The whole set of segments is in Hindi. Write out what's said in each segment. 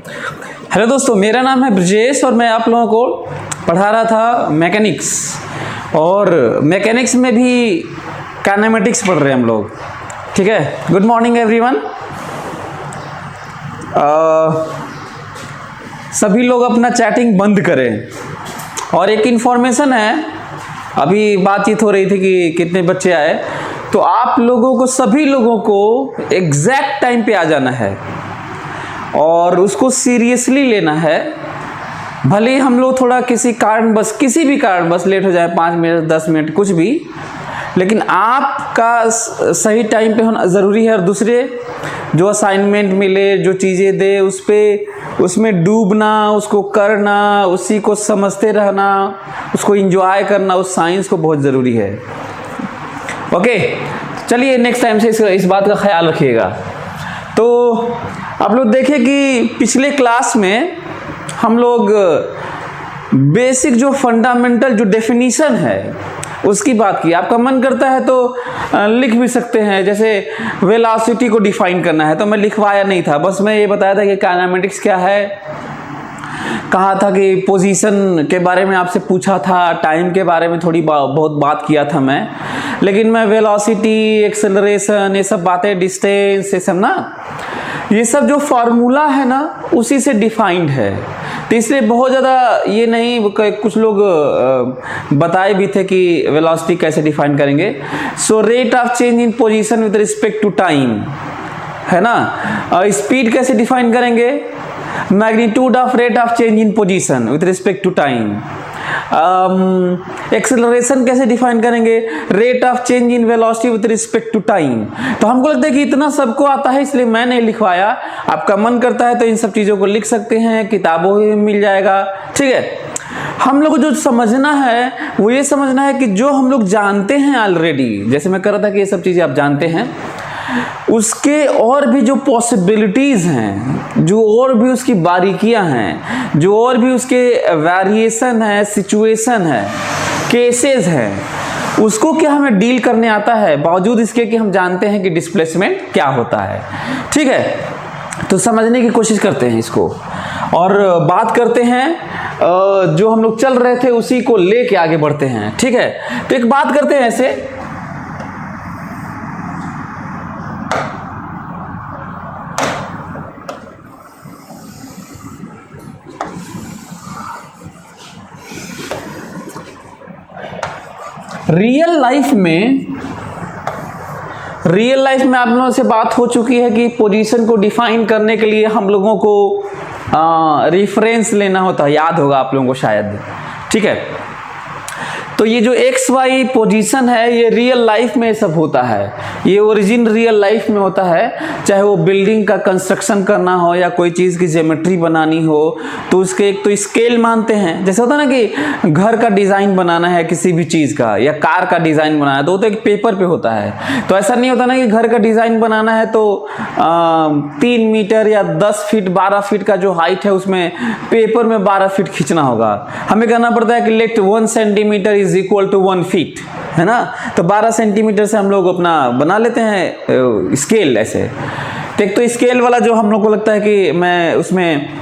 हेलो दोस्तों, मेरा नाम है ब्रजेश और मैं आप लोगों को पढ़ा रहा था मैकेनिक्स। और मैकेनिक्स में भी काइनेमेटिक्स पढ़ रहे हैं हम लोग। ठीक है, गुड मॉर्निंग एवरीवन। सभी लोग अपना चैटिंग बंद करें। और एक इन्फॉर्मेशन है, अभी बातचीत हो रही थी कि कितने बच्चे आए, तो आप लोगों को, सभी लोगों को एग्जैक्ट टाइम पे आ जाना है और उसको सीरियसली लेना है। भले ही हम लोग थोड़ा किसी भी कारण बस लेट हो जाए, 5 मिनट 10 मिनट कुछ भी, लेकिन आपका सही टाइम पे होना ज़रूरी है। और दूसरे जो असाइनमेंट मिले, जो चीज़ें दे, उसमें डूबना, उसको करना, उसी को समझते रहना, उसको एंजॉय करना, उस साइंस को बहुत ज़रूरी है। ओके, चलिए नेक्स्ट टाइम से इस बात का ख्याल रखिएगा। तो आप लोग देखें कि पिछले क्लास में हम लोग बेसिक जो फंडामेंटल जो डेफिनीशन है उसकी बात की। आपका मन करता है तो लिख भी सकते हैं, जैसे वेलोसिटी को डिफाइन करना है तो मैं लिखवाया नहीं था, बस मैं ये बताया था कि काइनेमेटिक्स क्या है, कहा था कि पोजीशन के बारे में आपसे पूछा था, टाइम के बारे में थोड़ी बहुत बात किया था मैं, लेकिन मैं वेलोसिटी, एक्सेलरेशन, ये सब बातें, डिस्टेंस, ये सब ना, ये सब जो फार्मूला है ना उसी से डिफाइंड है। तो इसलिए बहुत ज़्यादा ये नहीं, कुछ लोग बताए भी थे कि वेलोसिटी कैसे डिफाइन करेंगे। So rate of change in position with respect to time, है ना। स्पीड कैसे डिफाइन करेंगे, magnitude of rate of change in position with respect to time. Acceleration कैसे डिफाइन करेंगे, rate of change in velocity with respect to time. तो हमको लगता है कि इतना सबको आता है, इसलिए मैं नहीं लिखवाया। आपका मन करता है तो इन सब चीज़ों को लिख सकते हैं, किताबों में मिल जाएगा। ठीक है, हम लोग को जो समझना है वो ये समझना है कि जो हम लोग जानते हैं ऑलरेडी, जैसे मैं कह रहा था कि ये सब चीज़ें आप जानते हैं, उसके और भी जो पॉसिबिलिटीज़ हैं, जो और भी उसकी बारीकियां हैं, जो और भी उसके वेरिएशन है, सिचुएशन है, केसेस हैं, उसको क्या हमें डील करने आता है, बावजूद इसके कि हम जानते हैं कि डिस्प्लेसमेंट क्या होता है। ठीक है, तो समझने की कोशिश करते हैं इसको और बात करते हैं जो हम लोग चल रहे थे उसी को लेके आगे बढ़ते हैं। ठीक है, तो एक बात करते हैं ऐसे, रियल लाइफ में आप लोगों से बात हो चुकी है कि पोजीशन को डिफाइन करने के लिए हम लोगों को रेफरेंस लेना होता है, याद होगा आप लोगों को शायद। ठीक है, तो ये जो एक्स वाई पोजीशन है ये रियल लाइफ में सब होता है, ये ओरिजिन रियल लाइफ में होता है। चाहे वो बिल्डिंग का कंस्ट्रक्शन करना हो या कोई चीज़ की ज्योमेट्री बनानी हो, तो उसके एक तो स्केल मानते हैं। जैसे होता है ना कि घर का डिज़ाइन बनाना है किसी भी चीज़ का, या कार का डिज़ाइन बनाना है, तो वो तो एक पेपर पे होता है। तो ऐसा नहीं होता ना कि घर का डिज़ाइन बनाना है तो 3 मीटर या 10 फीट 12 फीट का जो हाइट है उसमें पेपर में 12 फीट खींचना होगा। हमें कहना पड़ता है कि let 1 centimetre is equal to 1 feet, है ना। तो 12 सेंटीमीटर से हम लोग अपना बना लेते हैं स्केल ऐसे। तो एक तो स्केल वाला जो हम लोग को लगता है कि मैं उसमें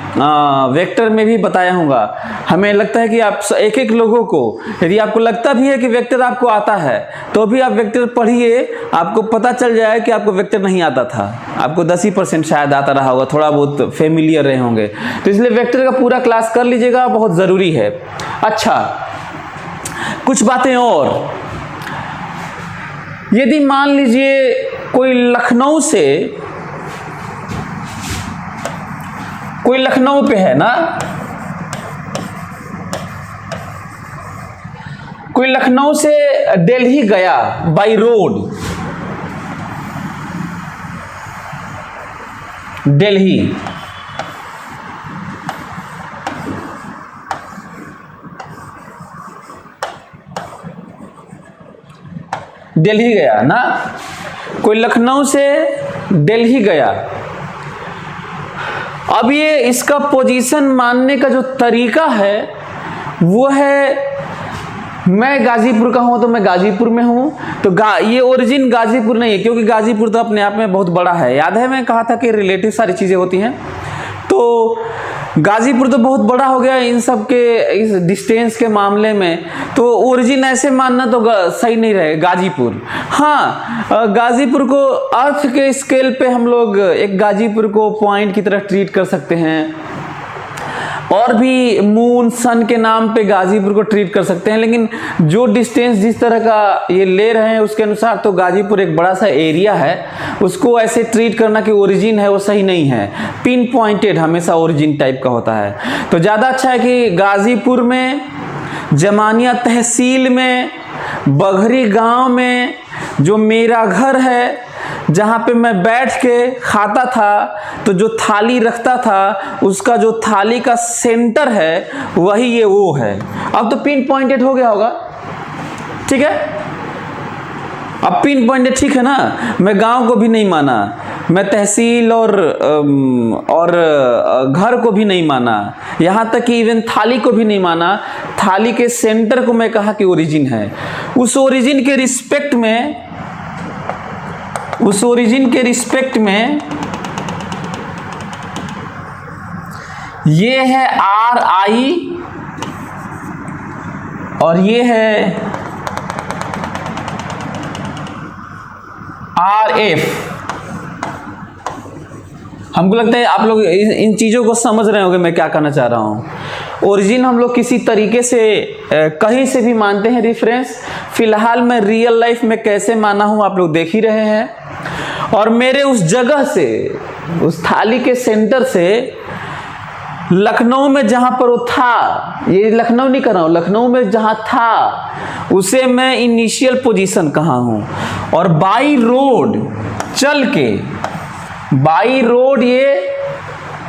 वेक्टर में भी बताया हूँगा। हमें लगता है कि आप एक एक लोगों को, यदि आपको लगता भी है कि वेक्टर आपको आता है तो भी आप वेक्टर पढ़िए, आपको पता चल जाए कि आपको वेक्टर नहीं आता था, आपको 10% शायद आता रहा होगा, थोड़ा बहुत फेमिलियर रहे होंगे। तो इसलिए वेक्टर का पूरा क्लास कर लीजिएगा, बहुत ज़रूरी है। अच्छा, कुछ बातें और, यदि मान लीजिए कोई लखनऊ पे है ना, कोई लखनऊ से दिल्ली गया बाय रोड, दिल्ली गया ना, कोई लखनऊ से दिल्ली गया। अब ये इसका पोजीशन मानने का जो तरीका है वो है, मैं गाजीपुर का हूँ तो मैं गाजीपुर में हूँ, तो ये ओरिजिन गाजीपुर नहीं है, क्योंकि गाजीपुर तो अपने आप में बहुत बड़ा है। याद है मैं कहा था कि रिलेटिव सारी चीज़ें होती हैं। तो गाजीपुर तो बहुत बड़ा हो गया इन सब के इस डिस्टेंस के मामले में, तो ओरिजिन ऐसे मानना तो सही नहीं रहे गाजीपुर। हाँ, गाजीपुर को अर्थ के स्केल पे हम लोग एक गाजीपुर को पॉइंट की तरह ट्रीट कर सकते हैं, और भी मून सन के नाम पे गाजीपुर को ट्रीट कर सकते हैं, लेकिन जो डिस्टेंस जिस तरह का ये ले रहे हैं उसके अनुसार तो गाजीपुर एक बड़ा सा एरिया है, उसको ऐसे ट्रीट करना कि ओरिजिन है वो सही नहीं है। पिन पॉइंटेड हमेशा ओरिजिन टाइप का होता है। तो ज़्यादा अच्छा है कि गाजीपुर में, जमानिया तहसील में, बघरी गांव में जो मेरा घर है, जहाँ पे मैं बैठ के खाता था, तो जो थाली रखता था उसका जो थाली का सेंटर है वही ये वो है। अब तो पिन पॉइंटेड हो गया होगा, ठीक है। अब पिन पॉइंटेड ठीक है ना। मैं गांव को भी नहीं माना, मैं तहसील और घर को भी नहीं माना, यहाँ तक कि इवन थाली को भी नहीं माना। थाली के सेंटर को मैं कहा कि ओरिजिन है। उस ओरिजिन के रिस्पेक्ट में ये है RI और ये है RF। हमको लगता है आप लोग इन चीज़ों को समझ रहे होंगे मैं क्या कहना चाह रहा हूँ। ओरिजिन हम लोग किसी तरीके से कहीं से भी मानते हैं रेफरेंस। फिलहाल मैं रियल लाइफ में कैसे माना हूँ आप लोग देख ही रहे हैं। और मेरे उस जगह से, उस थाली के सेंटर से लखनऊ में जहाँ पर वो था, ये लखनऊ नहीं कर रहा हूँ, लखनऊ में जहाँ था उसे मैं इनिशियल पोजीशन कहा हूँ। और बाई रोड ये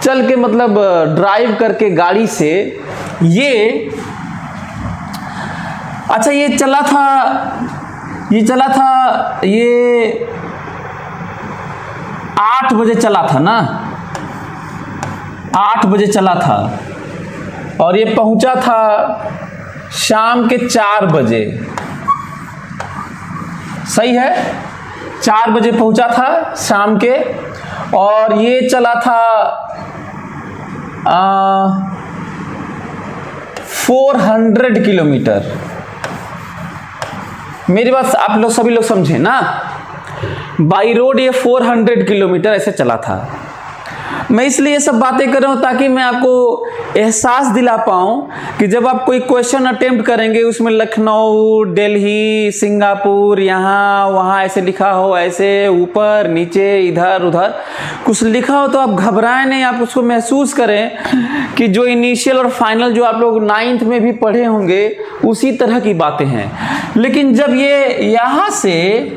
चल के मतलब ड्राइव करके गाड़ी से ये, अच्छा ये चला था ये 8 बजे चला था ना, 8 बजे चला था और ये पहुंचा था शाम के 4 बजे। सही है, 4 बजे पहुंचा था शाम के, और ये चला था 400 किलोमीटर। मेरी बात आप लोग सभी लोग समझे ना। बाई रोड ये 400 किलोमीटर ऐसे चला था। मैं इसलिए ये सब बातें कर रहा हूँ ताकि मैं आपको एहसास दिला पाऊँ कि जब आप कोई क्वेश्चन अटेम्प्ट करेंगे उसमें लखनऊ, दिल्ली, सिंगापुर, यहाँ वहाँ ऐसे लिखा हो, ऐसे ऊपर नीचे इधर उधर कुछ लिखा हो, तो आप घबराएं नहीं, आप उसको महसूस करें कि जो इनिशियल और फाइनल जो आप लोग 9th में भी पढ़े होंगे उसी तरह की बातें हैं। लेकिन जब ये यहाँ से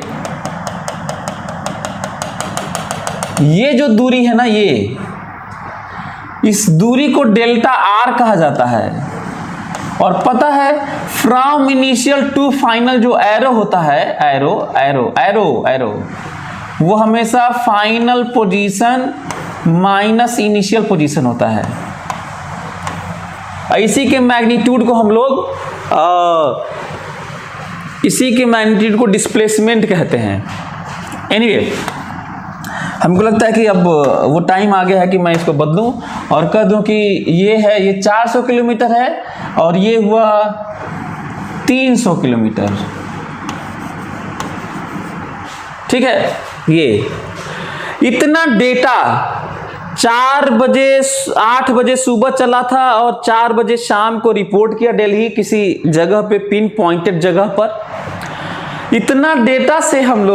ये जो दूरी है ना, ये इस दूरी को डेल्टा R कहा जाता है। और पता है फ्रॉम इनिशियल टू फाइनल जो एरो होता है, एरो वो हमेशा final position minus initial position होता है। इसी के मैग्नीट्यूड को हम लोग को डिस्प्लेसमेंट कहते हैं। एनीवे, हमको लगता है कि अब वो टाइम आ गया है कि मैं इसको बदलूं और कह दूं कि ये है, ये 400 किलोमीटर है और ये हुआ 300 किलोमीटर। ठीक है, ये इतना डेटा 8 बजे सुबह चला था और 4 बजे शाम को रिपोर्ट किया दिल्ली किसी जगह पे, पिन पॉइंटेड जगह पर। इतना डेटा से हम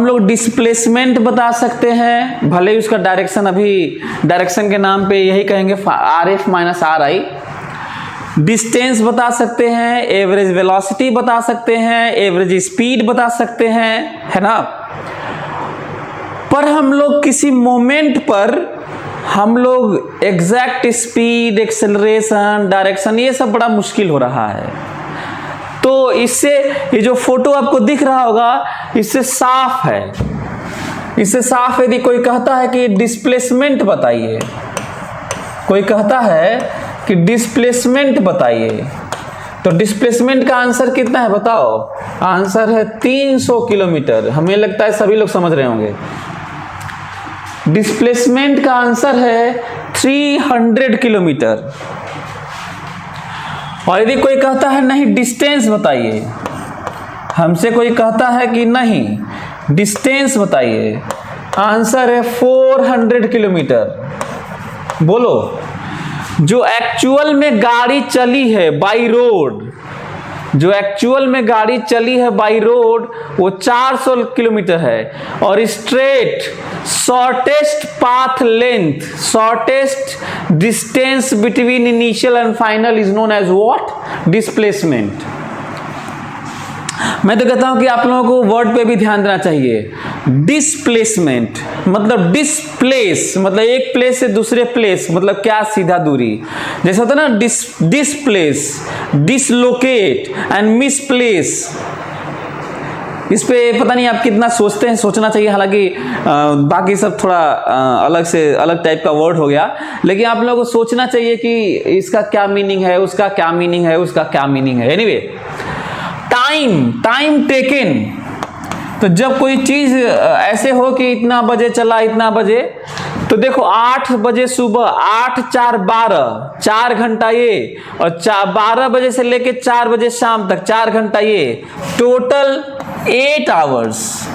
लोग डिस्प्लेसमेंट बता सकते हैं, भले ही उसका डायरेक्शन अभी डायरेक्शन के नाम पे यही कहेंगे RF माइनस RI। डिस्टेंस बता सकते हैं, एवरेज वेलोसिटी बता सकते हैं, एवरेज स्पीड बता सकते हैं, है ना। पर हम लोग किसी मोमेंट पर हम लोग एग्जैक्ट स्पीड, एक्सेलरेशन, डायरेक्शन, ये सब बड़ा मुश्किल हो रहा है। तो इससे ये जो फोटो आपको दिख रहा होगा इससे साफ है, यदि कोई कहता है कि डिस्प्लेसमेंट बताइए, कोई कहता है कि डिस्प्लेसमेंट बताइए, तो डिस्प्लेसमेंट का आंसर कितना है बताओ? आंसर है 300 किलोमीटर। हमें लगता है सभी लोग समझ रहे होंगे। डिस्प्लेसमेंट का आंसर है 300 किलोमीटर। और यदि कोई कहता है नहीं डिस्टेंस बताइए, हमसे कोई कहता है कि नहीं डिस्टेंस बताइए, आंसर है 400 किलोमीटर। बोलो, जो एक्चुअल में गाड़ी चली है बाई रोड, जो एक्चुअल में गाड़ी चली है बाई रोड वो 400 किलोमीटर है। और straight shortest path length, shortest distance between initial and final is known as what? Displacement. मैं तो कहता हूं कि आप लोगों को वर्ड पे भी ध्यान देना चाहिए। डिस्प्लेसमेंट मतलब डिस्प्लेस, मतलब एक प्लेस से दूसरे प्लेस, मतलब क्या? सीधा दूरी। जैसे होता है ना डिस्प्लेस, डिसलोकेट एंड मिसप्लेस। इस पे पता नहीं आप कितना सोचते हैं, सोचना चाहिए। हालांकि बाकी सब थोड़ा अलग से अलग टाइप का वर्ड हो गया, लेकिन आप लोगों को सोचना चाहिए कि इसका क्या मीनिंग है, उसका क्या मीनिंग है, उसका क्या मीनिंग है। एनीवे, टाइम टेकन, तो जब कोई चीज ऐसे हो कि इतना बजे चला, इतना बजे, तो देखो 8 बजे सुबह, 8 4 12, 4 घंटा ये, और 12 बजे से लेके 4 बजे शाम तक 4 घंटा ये, टोटल 8 आवर्स।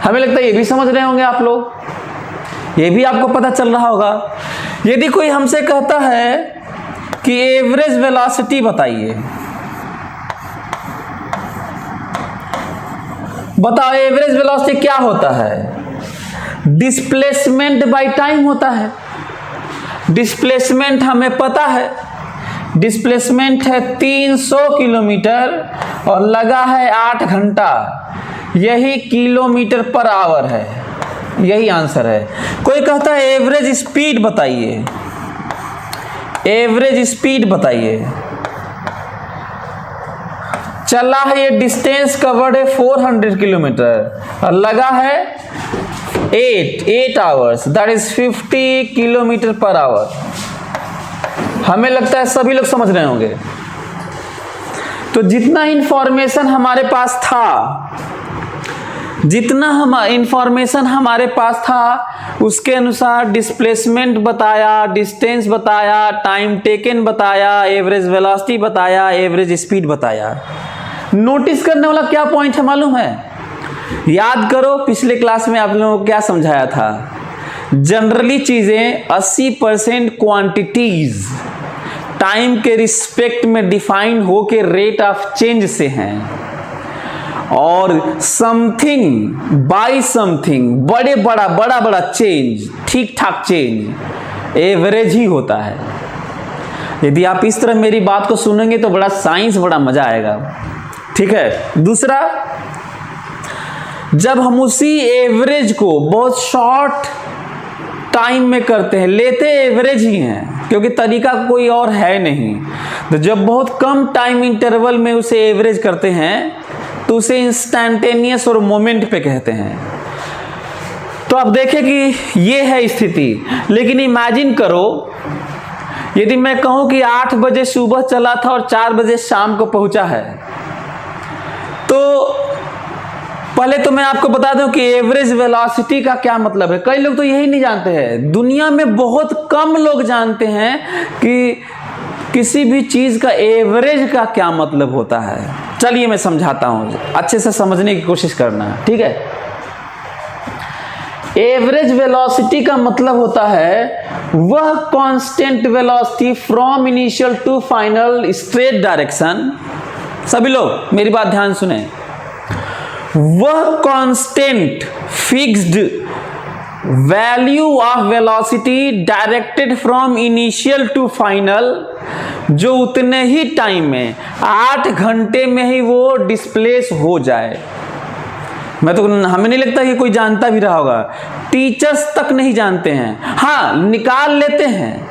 हमें लगता है ये भी समझ रहे होंगे आप लोग, ये भी आपको पता चल रहा होगा। यदि कोई हमसे कहता है कि एवरेज वेलोसिटी बताइए, बताओ एवरेज वेलोसिटी क्या होता है? डिस्प्लेसमेंट बाय टाइम होता है। डिस्प्लेसमेंट हमें पता है, डिस्प्लेसमेंट है 300 किलोमीटर और लगा है 8 घंटा, यही किलोमीटर पर आवर है, यही आंसर है। कोई कहता है एवरेज स्पीड बताइए, एवरेज स्पीड बताइए। चला है ये डिस्टेंस कवर्ड है 400 किलोमीटर और लगा है 8 hours, that is 50 kilometre per hour. हमें लगता है सभी लोग समझ रहे होंगे। तो जितना इंफॉर्मेशन हमारे पास था, जितना इंफॉर्मेशन हमारे पास था उसके अनुसार डिस्प्लेसमेंट बताया, डिस्टेंस बताया, टाइम टेकन बताया, एवरेज वेलोसिटी बताया, एवरेज स्पीड बताया। नोटिस करने वाला क्या पॉइंट है मालूम है? याद करो पिछले क्लास में आप लोगों को क्या समझाया था। जनरली चीजें 80% क्वांटिटीज टाइम के रिस्पेक्ट में डिफाइन हो के रेट ऑफ चेंज से हैं, और समथिंग बाय समथिंग, बड़ा चेंज, ठीक ठाक चेंज एवरेज ही होता है। यदि आप इस तरह मेरी बात को सुनेंगे तो बड़ा साइंस, बड़ा मजा आएगा। ठीक है। दूसरा, जब हम उसी एवरेज को बहुत शॉर्ट टाइम में करते हैं, लेते एवरेज ही हैं क्योंकि तरीका कोई और है नहीं, तो जब बहुत कम टाइम इंटरवल में उसे एवरेज करते हैं तो उसे इंस्टैंटेनियस और मोमेंट पे कहते हैं। तो आप देखें कि ये है स्थिति। लेकिन इमेजिन करो यदि मैं कहूं कि 8 बजे सुबह चला था और 4 बजे शाम को पहुंचा है, तो पहले तो मैं आपको बता दूं कि एवरेज वेलोसिटी का क्या मतलब है। कई लोग तो यही नहीं जानते हैं, दुनिया में बहुत कम लोग जानते हैं कि किसी भी चीज का एवरेज का क्या मतलब होता है। चलिए मैं समझाता हूं, अच्छे से समझने की कोशिश करना, ठीक है। एवरेज वेलोसिटी का मतलब होता है वह constant velocity from initial to final straight direction. सभी लोग मेरी बात ध्यान सुने। वह constant fixed value of velocity directed from initial to final, जो उतने ही टाइम में 8 घंटे में ही वो डिस्प्लेस हो जाए। हमें नहीं लगता कि कोई जानता भी रहा होगा, टीचर्स तक नहीं जानते हैं। हाँ, निकाल लेते हैं,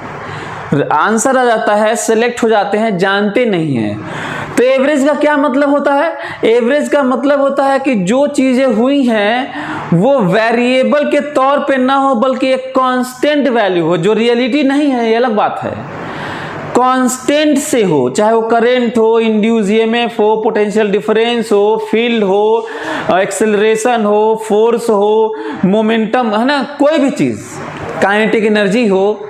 आंसर आ जाता है, सेलेक्ट हो जाते हैं, जानते नहीं हैं। तो एवरेज का क्या मतलब होता है? एवरेज का मतलब होता है कि जो चीजें हुई हैं वो वेरिएबल के तौर पे ना हो बल्कि एक कांस्टेंट वैल्यू हो, जो रियलिटी नहीं है, ये अलग बात है, कांस्टेंट से हो, चाहे वो करंट हो, इंड्यूस ईएमएफ हो, पोटेंशियल डिफरेंस हो, फील्ड हो, एक्सेलरेशन हो, फोर्स हो, मोमेंटम, है ना, कोई भी चीज काइनेटिक एनर्जी हो,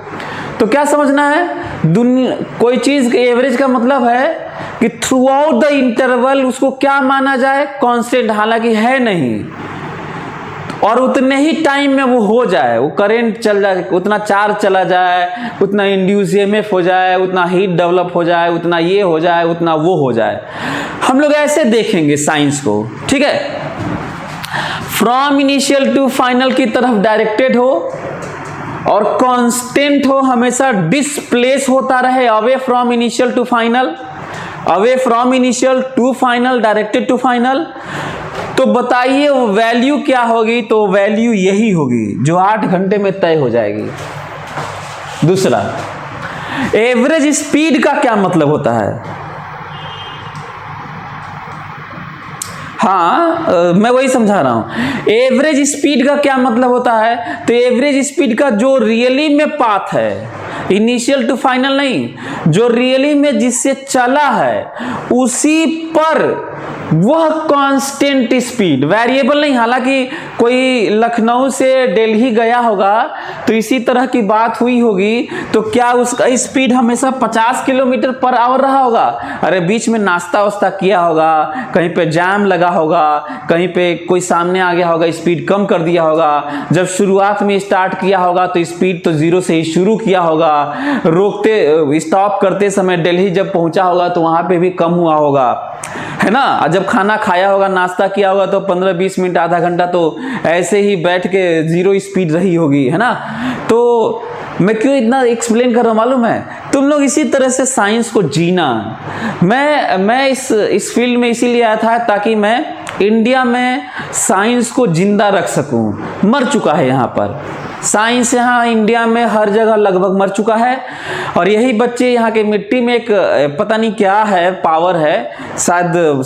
तो क्या समझना है, दुनिया कोई चीज के एवरेज का मतलब है कि थ्रू आउट द इंटरवल उसको क्या माना जाए, कांस्टेंट, हालांकि है नहीं, और उतने ही टाइम में वो हो जाए, वो करंट चल जाए, उतना चार्ज चला जाए, उतना इंड्यूस ईएमएफ हो जाए, उतना हीट डेवलप हो जाए, उतना ये हो जाए, उतना वो हो जाए। हम लोग ऐसे देखेंगे साइंस को, ठीक है। फ्रॉम इनिशियल टू फाइनल की तरफ डायरेक्टेड हो और कांस्टेंट हो, हमेशा डिस्प्लेस होता रहे away from initial to final, away from initial to final, directed to final. तो बताइए वो वैल्यू क्या होगी, तो वैल्यू यही होगी जो 8 घंटे में तय हो जाएगी। दूसरा, एवरेज स्पीड का क्या मतलब होता है? हाँ, मैं वही समझा रहा हूं। एवरेज स्पीड का क्या मतलब होता है? तो एवरेज स्पीड का जो रियली में पाथ है, इनिशियल टू फाइनल नहीं, जो रियली में जिससे चला है उसी पर वह कांस्टेंट स्पीड, वेरिएबल नहीं। हालांकि कोई लखनऊ से दिल्ली गया होगा तो इसी तरह की बात हुई होगी, तो क्या उसका स्पीड हमेशा 50 किलोमीटर पर आवर रहा होगा? अरे बीच में नाश्ता वास्ता किया होगा, कहीं पे जाम लगा होगा, कहीं पे कोई सामने आ गया होगा, स्पीड कम कर दिया होगा। जब शुरुआत में स्टार्ट किया होगा तो स्पीड तो 0 से ही शुरू किया होगा, रोकते स्टॉप करते समय दिल्ली जब पहुंचा होगा तो वहां पे भी कम हुआ होगा, है ना। जब खाना खाया होगा, नाश्ता किया होगा तो 15-20 मिनट, आधा घंटा तो ऐसे ही बैठ के 0 स्पीड रही होगी, है ना। तो मैं क्यों इतना एक्सप्लेन कर रहा हूं मालूम है? तुम लोग इसी तरह से साइंस को जीना। मैं इस फील्ड में इसीलिए आया था ताकि मैं इंडिया में साइंस को जिंदा रख सकूं। मर चुका है यहाँ पर साइंस, यहाँ इंडिया में हर जगह लगभग मर चुका है। और यही बच्चे यहाँ के मिट्टी में एक पता नहीं क्या है, पावर है शायद,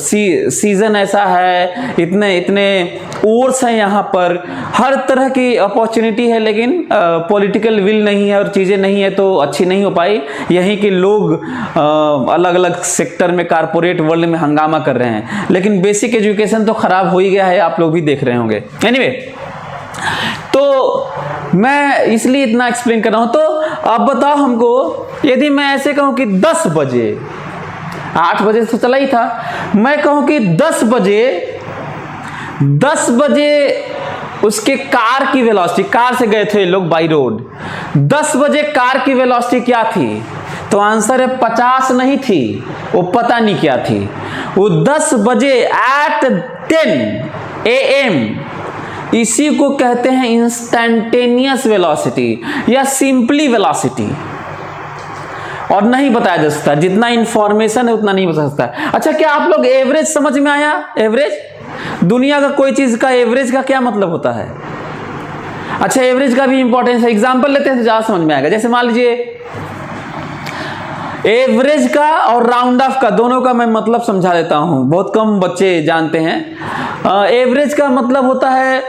सीजन ऐसा है, इतने ओर्स हैं यहाँ पर, हर तरह की अपॉर्चुनिटी है, लेकिन पॉलिटिकल विल नहीं है और चीज़ें नहीं है तो अच्छी नहीं हो पाई। यहीं के लोग अलग अलग सेक्टर में, कारपोरेट वर्ल्ड में हंगामा कर रहे हैं, लेकिन बेसिक एजुकेशन तो खराब हो ही गया है, आप लोग भी देख रहे होंगे। एनीवे, तो मैं इसलिए इतना एक्सप्लेन कर रहा हूं। तो अब बताओ हमको, यदि मैं ऐसे कहूं कि 10 बजे, 8 बजे तो चला ही था, मैं कहूं कि 10 बजे उसके कार की वेलोसिटी, कार से गए थे लोग बाई रोड, 10 बजे कार की वेलोसिटी क्या थी? तो आंसर है 50 नहीं थी, वो पता नहीं क्या थी। वो 10 बजे एट 10 AM, इसी को कहते हैं इंस्टैंटेनियस वेलोसिटी या सिंपली वेलोसिटी। और नहीं बताया जा सकता, जितना इंफॉर्मेशन है उतना नहीं बता सकता। अच्छा, क्या आप लोग एवरेज समझ में आया? एवरेज, दुनिया का कोई चीज का एवरेज का क्या मतलब होता है? अच्छा, एवरेज का भी इंपॉर्टेंस है। एग्जांपल लेते हैं तो ज्यादा समझ में आएगा। जैसे मान लीजिए एवरेज का और राउंड ऑफ का, दोनों का मैं मतलब समझा देता हूं, बहुत कम बच्चे जानते हैं। एवरेज का मतलब होता है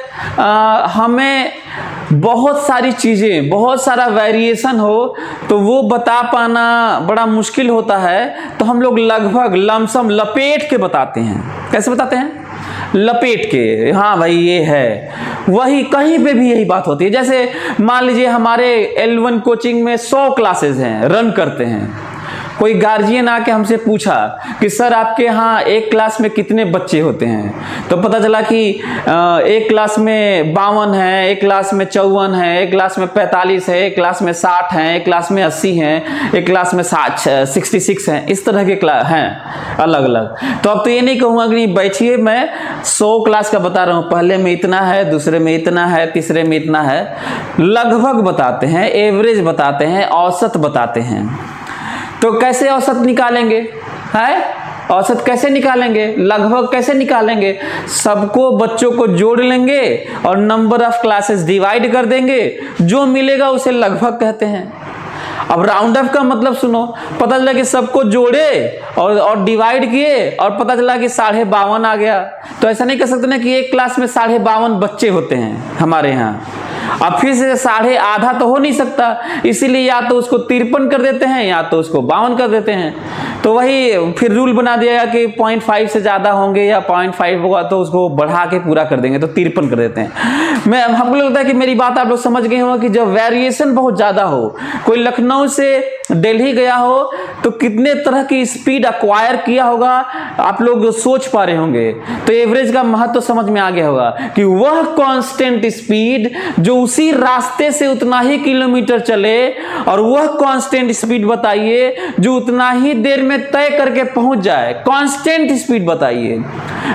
हमें बहुत सारी चीजें, बहुत सारा वेरिएशन हो तो वो बता पाना बड़ा मुश्किल होता है, तो हम लोग लगभग लमसम लपेट के बताते हैं। कैसे बताते हैं? लपेट के, हाँ भाई ये है, वही कहीं पे भी यही बात होती है। जैसे मान लीजिए हमारे L1 कोचिंग में 100 क्लासेस हैं, रन करते हैं। कोई गार्जियन आके हमसे पूछा कि सर आपके यहाँ एक क्लास में कितने बच्चे होते हैं? तो पता चला कि एक क्लास में 52 है, एक क्लास में 54 है, एक क्लास में 45 है, एक क्लास में 60 है, एक क्लास में 80 हैं, एक क्लास में 66 हैं। इस तरह के क्लास हैं अलग अलग। तो अब तो ये नहीं कहूँगा कि बैठिए मैं 100 क्लास का बता रहा हूँ, पहले में इतना है, दूसरे में इतना है, तीसरे में इतना है। लगभग बताते हैं, एवरेज बताते हैं, औसत बताते हैं। तो कैसे औसत निकालेंगे? है औसत कैसे निकालेंगे? लगभग कैसे निकालेंगे? सबको, बच्चों को जोड़ लेंगे और नंबर ऑफ क्लासेस डिवाइड कर देंगे, जो मिलेगा उसे लगभग कहते हैं। अब राउंड ऑफ का मतलब सुनो, पता चला कि सबको जोड़े और डिवाइड किए और पता चला कि 52.5 आ गया। तो ऐसा नहीं कर सकते ना कि एक क्लास में 52.5 बच्चे होते हैं हमारे यहाँ। अब फिर से 52.5 तो हो नहीं सकता, इसीलिए या तो उसको 53 कर देते हैं या तो उसको 52 कर देते हैं। तो वही फिर रूल बना दिया कि 0.5 से ज्यादा होंगे या 0.5 होगा तो उसको बढ़ा के पूरा कर देंगे, तो 53 कर देते हैं। मैं हमको लगता है कि मेरी बात आप लोग समझ गए होंगे कि जब वेरिएशन बहुत ज़्यादा हो, कोई लखनऊ से दिल्ली गया हो तो कितने तरह की स्पीड अक्वायर किया होगा आप लोग सोच पा रहे होंगे। तो एवरेज का महत्व तो समझ में आ गया होगा कि वह कांस्टेंट स्पीड जो उसी रास्ते से उतना ही किलोमीटर चले, और वह कांस्टेंट स्पीड बताइए जो उतना ही देर में तय करके पहुंच जाए। कांस्टेंट स्पीड बताइए।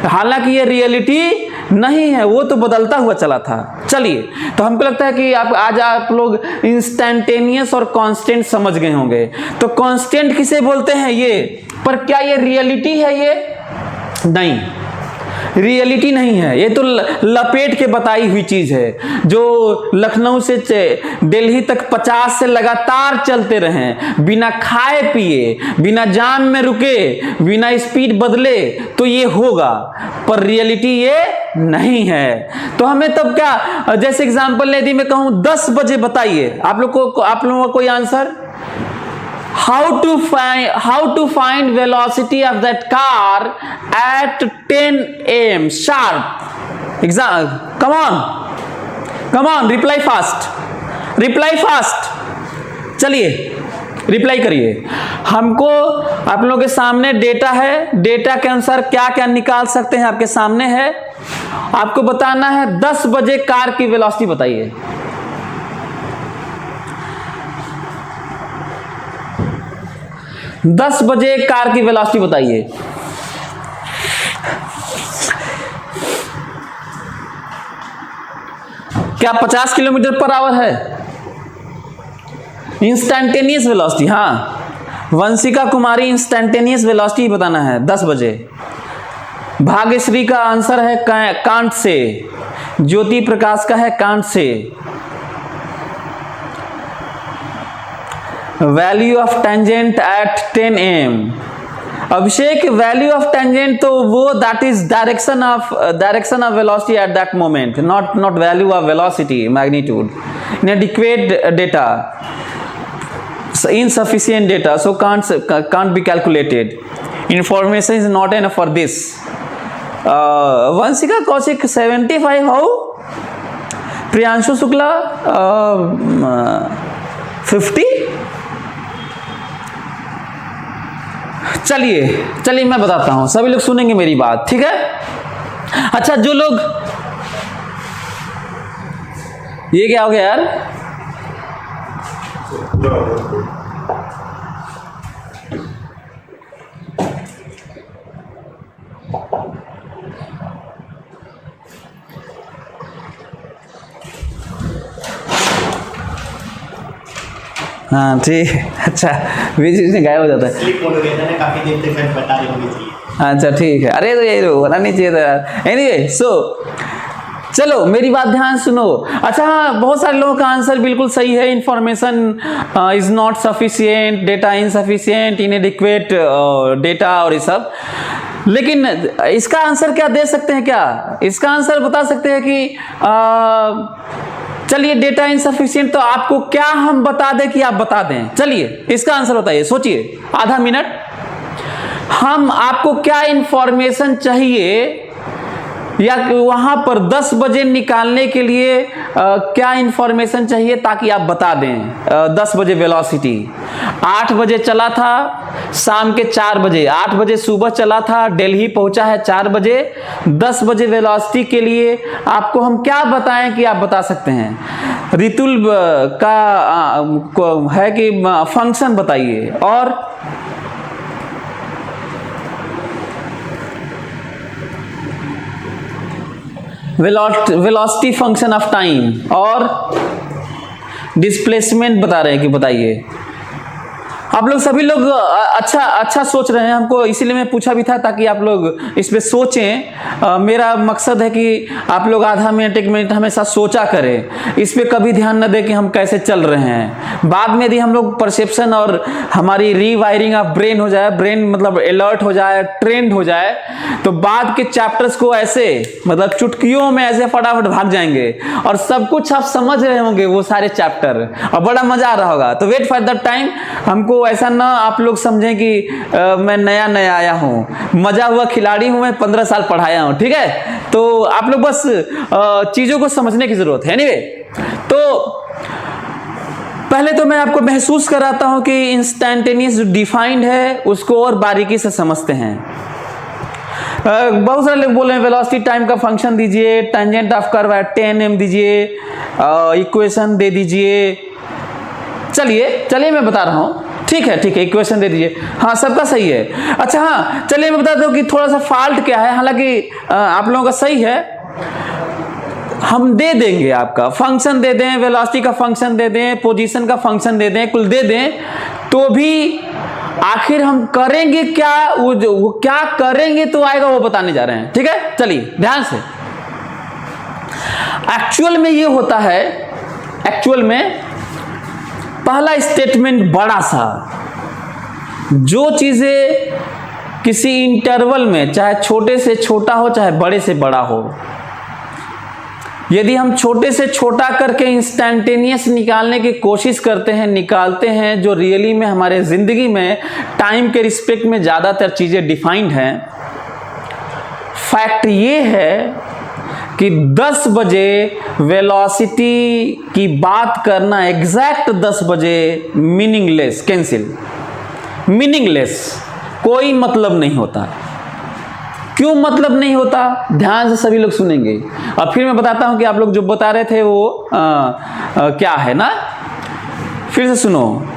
हालांकि ये रियलिटी नहीं है, वो तो बदलता हुआ चला था। चलिए, तो हमको लगता है कि आज आप लोग इंस्टेंटेनियस और कांस्टेंट समझ गए होंगे। तो कांस्टेंट किसे बोलते हैं ये, पर क्या ये रियलिटी है? ये नहीं, रियलिटी नहीं है, ये तो लपेट के बताई हुई चीज है। जो लखनऊ से दिल्ली तक 50 से लगातार चलते रहें, बिना खाए पिए, बिना जाम में रुके, बिना स्पीड बदले, तो ये होगा, पर रियलिटी ये नहीं है। तो हमें तब क्या, जैसे एग्जांपल यदि मैं कहूं 10 बजे बताइए, आप लोगों का कोई answer? How to find velocity of that car at 10 AM sharp? Come on, reply fast. चलिए, रिप्लाई करिए। हमको आप लोगों के सामने डेटा है, डेटा के अनुसार क्या क्या निकाल सकते हैं आपके सामने है। आपको बताना है 10 बजे कार की वेलोसिटी बताइए। दस बजे कार की वेलोसिटी बताइए। क्या 50 किलोमीटर पर आवर है? इंस्टेंटेनियस वेलोसिटी, हाँ, वंशिका कुमारी इंस्टेंटेनियस वेलोसिटी बताना है 10 बजे। भाग्यश्री का आंसर है कांट से, ज्योति प्रकाश का है can't say. Value of tangent at 10 AM। Abhishek, value of tangent तो वो that is direction of velocity at that moment, not value of velocity magnitude. इनएडिक्वेट data, insufficient data, so can't be calculated. Information is not enough for this. Vanshika Kaushik 75 how? Priyanshu Shukla 50। चलिए मैं बताता हूं, सभी लोग सुनेंगे मेरी बात, ठीक है? अच्छा, जो लोग, ये क्या हो गया यार? हाँ ठीक, अच्छा, बीच में गायब हो जाता है। स्लिप मोड हो गया था ना, काफी देर तक मैं बता रही हूँ। अच्छा ठीक है, अरे तो ये होना नहीं चाहिए था। एनीवे, चलो मेरी बात ध्यान सुनो। अच्छा हाँ, बहुत सारे लोगों का आंसर बिल्कुल सही है। Information is not sufficient, data insufficient, इनएडिक्वेट data और ये सब। लेकिन इसका आंसर क्या दे सकते हैं? क्या इसका आंसर बता सकते हैं कि चलिए डेटा इनसफिशिएंट, तो आपको क्या हम बता दें कि आप बता दें? चलिए इसका आंसर बताइए, सोचिए आधा मिनट। हम आपको क्या इंफॉर्मेशन चाहिए, या वहां पर 10 बजे निकालने के लिए क्या इंफॉर्मेशन चाहिए ताकि आप बता दें 10 बजे वेलोसिटी। 8 बजे चला था, शाम के 4 बजे, 8 बजे सुबह चला था, दिल्ली पहुंचा है 4 बजे। 10 बजे वेलोसिटी के लिए आपको हम क्या बताएं कि आप बता सकते हैं? रितुल का है कि फंक्शन बताइए, और वेलोसिटी फंक्शन ऑफ टाइम, और डिस्प्लेसमेंट बता रहे हैं कि बताइए। आप लोग सभी लोग अच्छा सोच रहे हैं, हमको इसीलिए मैं पूछा भी था ताकि आप लोग इस पे सोचें। मेरा मकसद है कि आप लोग आधा मिनट 1 मिनट हमेशा सोचा करें, इस पे कभी ध्यान न दें कि हम कैसे चल रहे हैं। बाद में यदि हम लोग परसेप्शन और हमारी रीवायरिंग ऑफ ब्रेन हो जाए, ब्रेन मतलब अलर्ट हो जाए, ट्रेंड हो जाए, तो बाद के चैप्टर्स को ऐसे मतलब चुटकियों में ऐसे फटाफट भाग जाएंगे और सब कुछ आप समझ रहे होंगे वो सारे चैप्टर, और बड़ा मजा आ रहा होगा। तो वेट फॉर दैट टाइम। हमको को ऐसा ना आप लोग समझें कि मैं नया नया आया हूँ, मजा हुआ खिलाड़ी हूँ, मैं 15 साल पढ़ाया हूँ, ठीक है। तो आप लोग बस चीज़ों को समझने की ज़रूरत है। एनीवे, तो पहले तो मैं आपको महसूस कराता हूँ कि इंस्टेंटेनियस जो डिफाइंड है उसको और बारीकी से समझते हैं। बहुत सारे लोग बोल रहे हैं वेलोसिटी टाइम का फंक्शन दीजिए, टेंजेंट ऑफ कर्व है 10m दीजिए, इक्वेशन दे दीजिए। चलिए मैं बता रहा हूँ, ठीक है इक्वेशन दे दीजिए, हाँ सबका सही है। अच्छा हाँ, चलिए मैं बता दूँ कि थोड़ा सा फॉल्ट क्या है, हालांकि आप लोगों का सही है। हम दे देंगे, आपका फंक्शन दे दें, वेलोसिटी का फंक्शन दे दें, पोजीशन का फंक्शन दे दें, कुल दे दें, तो भी आखिर हम करेंगे क्या, वो क्या करेंगे तो आएगा वो बताने जा रहे हैं, ठीक है। चलिए ध्यान से, एक्चुअल में ये होता है, एक्चुअल में पहला स्टेटमेंट बड़ा सा, जो चीजें किसी इंटरवल में चाहे छोटे से छोटा हो चाहे बड़े से बड़ा हो, यदि हम छोटे से छोटा करके इंस्टेंटेनियस निकालने की कोशिश करते हैं, निकालते हैं, जो रियली में हमारे ज़िंदगी में टाइम के रिस्पेक्ट में ज़्यादातर चीज़ें डिफाइंड हैं। फैक्ट ये है कि 10 बजे वेलोसिटी की बात करना, एग्जैक्ट 10 बजे मीनिंगलेस, कैंसिल, मीनिंगलेस, कोई मतलब नहीं होता। क्यों मतलब नहीं होता, ध्यान से सभी लोग सुनेंगे। अब फिर मैं बताता हूं कि आप लोग जो बता रहे थे वो क्या है ना, फिर से सुनो।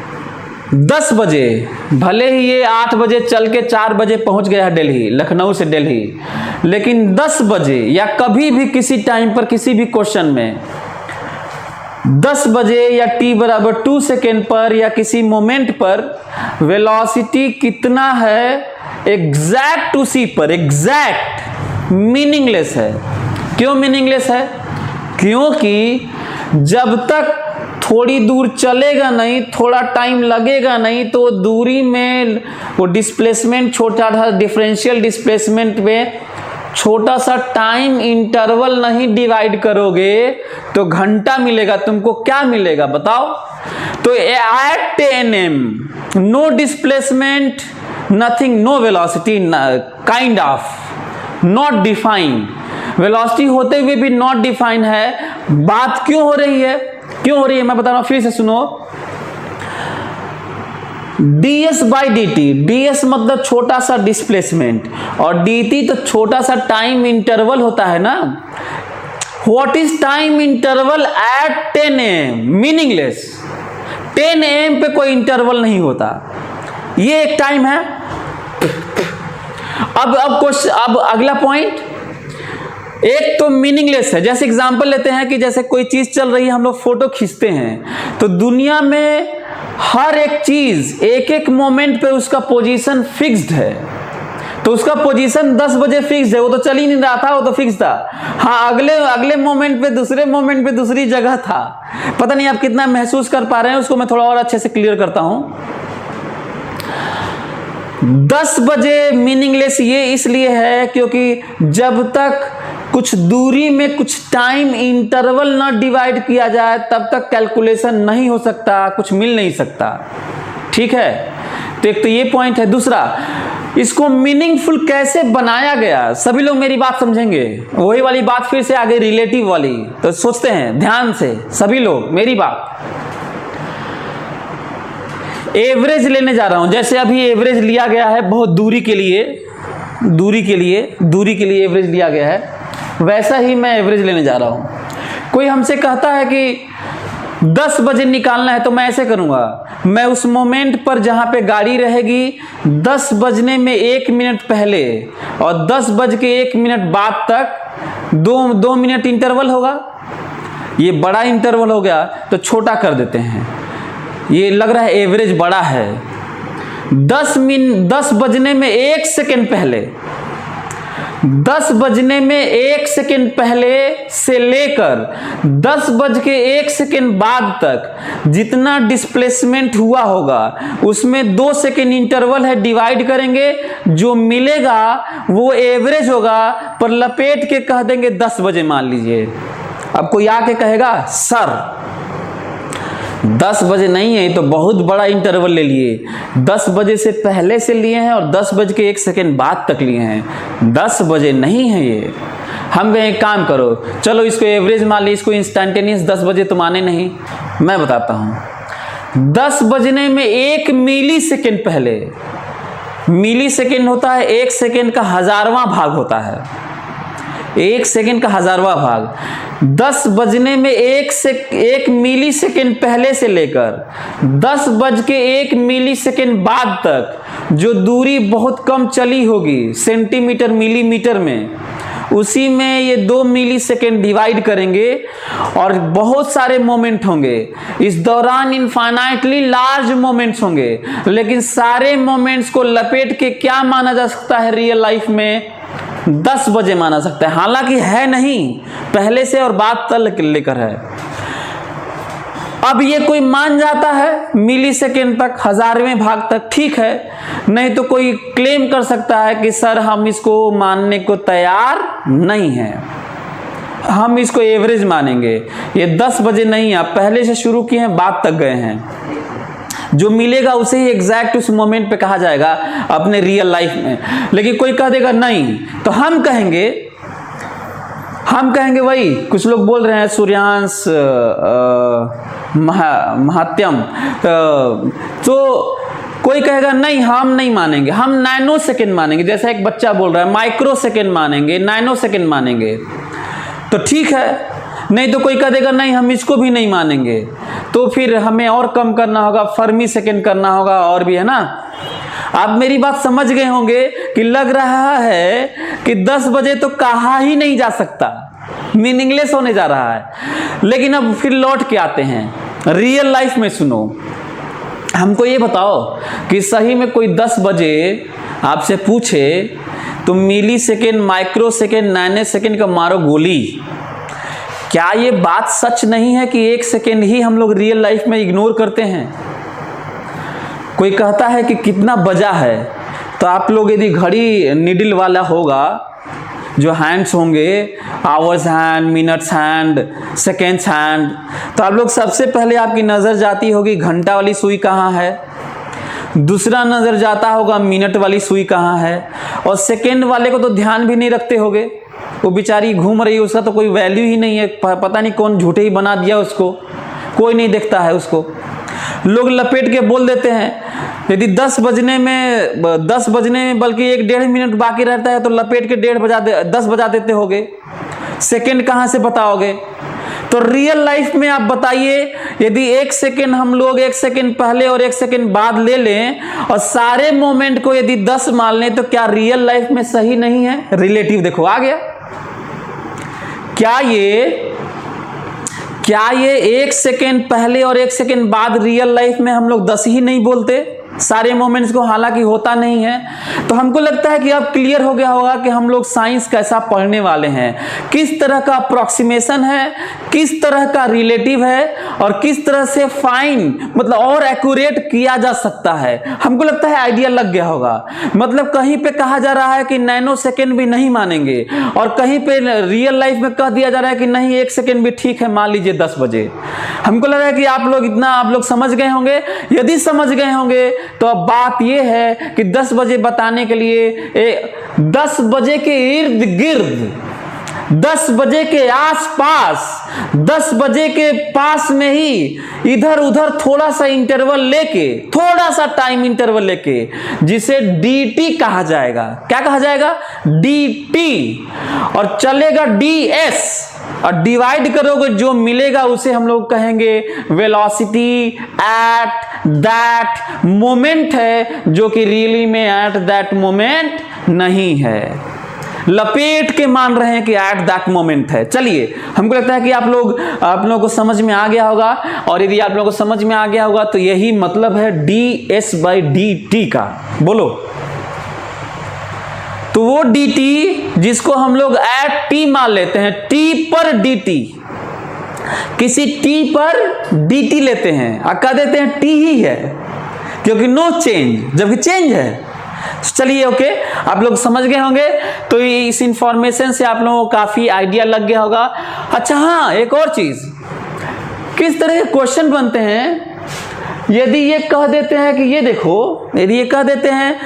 10 बजे, भले ही ये 8 बजे चल के 4 बजे पहुंच गया है दिल्ली, लखनऊ से दिल्ली, लेकिन 10 बजे या कभी भी किसी टाइम पर किसी भी क्वेश्चन में 10 बजे या t बराबर 2 सेकेंड पर या किसी मोमेंट पर वेलोसिटी कितना है, एग्जैक्ट उसी पर, एग्जैक्ट मीनिंगलेस है। क्यों मीनिंगलेस है? क्योंकि जब तक थोड़ी दूर चलेगा नहीं, थोड़ा टाइम लगेगा नहीं, तो दूरी में वो डिस्प्लेसमेंट, छोटा सा डिफरेंशियल डिस्प्लेसमेंट में छोटा सा टाइम इंटरवल नहीं डिवाइड करोगे तो घंटा मिलेगा, तुमको क्या मिलेगा बताओ। तो at 10m no displacement, nothing, no velocity, kind of not defined, velocity होते हुए भी नॉट डिफाइंड है। बात क्यों हो रही है, क्यों हो रही है मैं बता रहा हूं, फिर से सुनो। ds बाई dt, ds मतलब छोटा सा डिस्प्लेसमेंट और dt तो छोटा सा टाइम इंटरवल होता है ना। What is time interval at 10am? Meaningless. 10am पे कोई इंटरवल नहीं होता, ये एक टाइम है। अब अगला पॉइंट, एक तो मीनिंगलेस है। जैसे एग्जांपल लेते हैं कि जैसे कोई चीज चल रही है, हम लोग फोटो खींचते हैं, तो दुनिया में हर एक चीज एक एक मोमेंट पे उसका पोजीशन फिक्स्ड है। तो उसका पोजीशन 10 बजे फिक्स है, वो तो चल ही नहीं रहा था, वो तो फिक्स था। हाँ, अगले मोमेंट पे, दूसरे मोमेंट पे दूसरी जगह था। पता नहीं आप कितना महसूस कर पा रहे हैं, उसको मैं थोड़ा और अच्छे से क्लियर करता हूं। 10 बजे मीनिंगलेस ये इसलिए है क्योंकि जब तक कुछ दूरी में कुछ टाइम इंटरवल ना डिवाइड किया जाए तब तक कैलकुलेशन नहीं हो सकता, कुछ मिल नहीं सकता, ठीक है। तो एक तो ये पॉइंट है। दूसरा, इसको मीनिंगफुल कैसे बनाया गया, सभी लोग मेरी बात समझेंगे। वही वाली बात फिर से आगे, रिलेटिव वाली, तो सोचते हैं ध्यान से सभी लोग मेरी बात। एवरेज लेने जा रहा हूं, जैसे अभी एवरेज लिया गया है बहुत दूरी के लिए एवरेज लिया गया है, वैसा ही मैं एवरेज लेने जा रहा हूं। कोई हमसे कहता है कि 10 बजे निकालना है, तो मैं ऐसे करूंगा, मैं उस मोमेंट पर जहां पे गाड़ी रहेगी 10 बजने में 1 मिनट पहले और 10 बज के 1 मिनट बाद तक 2 मिनट इंटरवल होगा। ये बड़ा इंटरवल हो गया तो छोटा कर देते हैं, ये लग रहा है एवरेज बड़ा है। 10 बजने में 1 सेकेंड पहले, 10 बजने में 1 सेकेंड पहले से लेकर 10 बज के 1 सेकेंड बाद तक जितना डिस्प्लेसमेंट हुआ होगा उसमें 2 सेकेंड इंटरवल है, डिवाइड करेंगे, जो मिलेगा वो एवरेज होगा। पर लपेट के कह देंगे 10 बजे मान लीजिए। अब कोई आके कहेगा सर 10 बजे नहीं है, तो बहुत बड़ा इंटरवल ले लिए, 10 बजे से पहले से लिए हैं और 10 बज के 1 सेकेंड बाद तक लिए हैं। 10 बजे नहीं है ये। हम कहें एक काम करो, चलो इसको एवरेज मान ली, इसको इंस्टेंटेनियस 10 बजे तो माने नहीं। मैं बताता हूँ, 10 बजने में 1 मिली सेकेंड पहले, मिली सेकेंड होता है 1 सेकेंड का 1000वां भाग होता है, 1 सेकेंड का 1000वां भाग। 10 बजने में 1 मिली सेकेंड पहले से लेकर 10 बज के 1 मिली सेकेंड बाद तक जो दूरी बहुत कम चली होगी सेंटीमीटर मिलीमीटर में, उसी में ये 2 मिली सेकेंड डिवाइड करेंगे और बहुत सारे मोमेंट होंगे। इस दौरान इनफाइनाइटली लार्ज मोमेंट्स होंगे, लेकिन सारे मोमेंट्स को लपेट के क्या माना जा सकता है रियल लाइफ में? 10 बजे माना सकता है। हालांकि है नहीं, पहले से और बाद तक लेकर है। अब ये कोई मान जाता है मिली सेकेंड तक, 1000वें भाग तक, ठीक है। नहीं तो कोई क्लेम कर सकता है कि सर हम इसको मानने को तैयार नहीं हैं, हम इसको एवरेज मानेंगे। ये 10 बजे नहीं, आप पहले से शुरू किए हैं, बाद तक गए हैं, जो मिलेगा उसे ही एग्जैक्ट उस मोमेंट पे कहा जाएगा अपने रियल लाइफ में। लेकिन कोई कह देगा नहीं, तो हम कहेंगे वही कुछ लोग बोल रहे हैं सूर्यांश महात्यम, तो कोई कहेगा नहीं हम नहीं मानेंगे, हम नैनो सेकेंड मानेंगे। जैसा एक बच्चा बोल रहा है माइक्रो सेकेंड मानेंगे, नैनो सेकेंड मानेंगे, तो ठीक है। नहीं तो कोई कह देगा नहीं हम इसको भी नहीं मानेंगे, तो फिर हमें और कम करना होगा, फर्मी सेकेंड करना होगा, और भी है ना। आप मेरी बात समझ गए होंगे कि लग रहा है कि 10 बजे तो कहा ही नहीं जा सकता, मीनिंगलेस होने जा रहा है। लेकिन अब फिर लौट के आते हैं रियल लाइफ में। सुनो, हमको ये बताओ कि सही में कोई 10 बजे आपसे पूछे तो millisecond, microsecond, nanosecond का मारो गोली, क्या ये बात सच नहीं है कि 1 सेकेंड ही हम लोग रियल लाइफ में इग्नोर करते हैं? कोई कहता है कि कितना बजा है, तो आप लोग यदि घड़ी नीडल वाला होगा, जो हैंड्स होंगे, hours hand, minutes hand, seconds hand, तो आप लोग सबसे पहले आपकी नज़र जाती होगी घंटा वाली सुई कहाँ है, दूसरा नज़र जाता होगा मिनट वाली सुई कहाँ है, और सेकेंड वाले को तो ध्यान भी नहीं रखते होगे। वो बेचारी घूम रही है, उसका तो कोई वैल्यू ही नहीं है, पता नहीं कौन झूठे ही बना दिया उसको, कोई नहीं देखता है उसको। लोग लपेट के बोल देते हैं, यदि 10 बजने में बल्कि 1-1.5 मिनट बाकी रहता है तो लपेट के 10 बजा देते होगे, सेकेंड कहाँ से बताओगे? तो रियल लाइफ में आप बताइए, यदि 1 सेकेंड हम लोग 1 सेकेंड पहले और 1 सेकेंड बाद ले लें और सारे मोमेंट को यदि 10 मान लें, तो क्या रियल लाइफ में सही नहीं है? रिलेटिव देखो आ गया। क्या ये 1 सेकेंड पहले और 1 सेकेंड बाद रियल लाइफ में हम लोग 10 ही नहीं बोलते सारे मोमेंट्स को? हालांकि होता नहीं है। तो हमको लगता है कि अब क्लियर हो गया होगा कि हम लोग साइंस कैसा पढ़ने वाले हैं, किस तरह का अप्रोक्सीमेशन है, किस तरह का रिलेटिव है, और किस तरह से फाइन मतलब और एक्यूरेट किया जा सकता है। हमको लगता है आइडिया लग गया होगा। मतलब कहीं पे कहा जा रहा है कि नैनो सेकेंड भी नहीं मानेंगे, और कहीं पे रियल लाइफ में कह दिया जा रहा है कि नहीं 1 सेकेंड भी ठीक है, मान लीजिए 10 बजे। हमको लग रहा है कि आप लोग समझ गए होंगे। यदि समझ गए होंगे तो अब बात यह है कि 10 बजे बताने के लिए 10 बजे के इर्द गिर्द, 10 बजे के आसपास, 10 बजे के पास में ही इधर उधर थोड़ा सा इंटरवल लेके, थोड़ा सा टाइम इंटरवल लेके, जिसे dt कहा जाएगा। क्या कहा जाएगा? dt, और चलेगा ds, और डिवाइड करोगे जो मिलेगा उसे हम लोग कहेंगे वेलोसिटी एट दैट मोमेंट है, जो कि रियली में एट दैट मोमेंट नहीं है। लपेट के मान रहे हैं कि एट दैट मोमेंट है। चलिए, हमको लगता है कि आप लोगों को समझ में आ गया होगा, और यदि आप लोगों को समझ में आ गया होगा तो यही मतलब है ds/dt का। बोलो। तो वो dt जिसको हम लोग एट t मान लेते हैं, t पर dt, किसी t पर dt लेते हैं और कह देते हैं t ही है, क्योंकि नो चेंज, जबकि चेंज है। चलिए ओके, आप लोग समझ गए होंगे। तो इस इंफॉर्मेशन से आप लोगों को काफी आइडिया लग गया होगा। अच्छा हाँ, एक और चीज, किस तरह के क्वेश्चन बनते हैं यदि ये कह देते हैं कि ये देखो, यदि ये कह देते हैं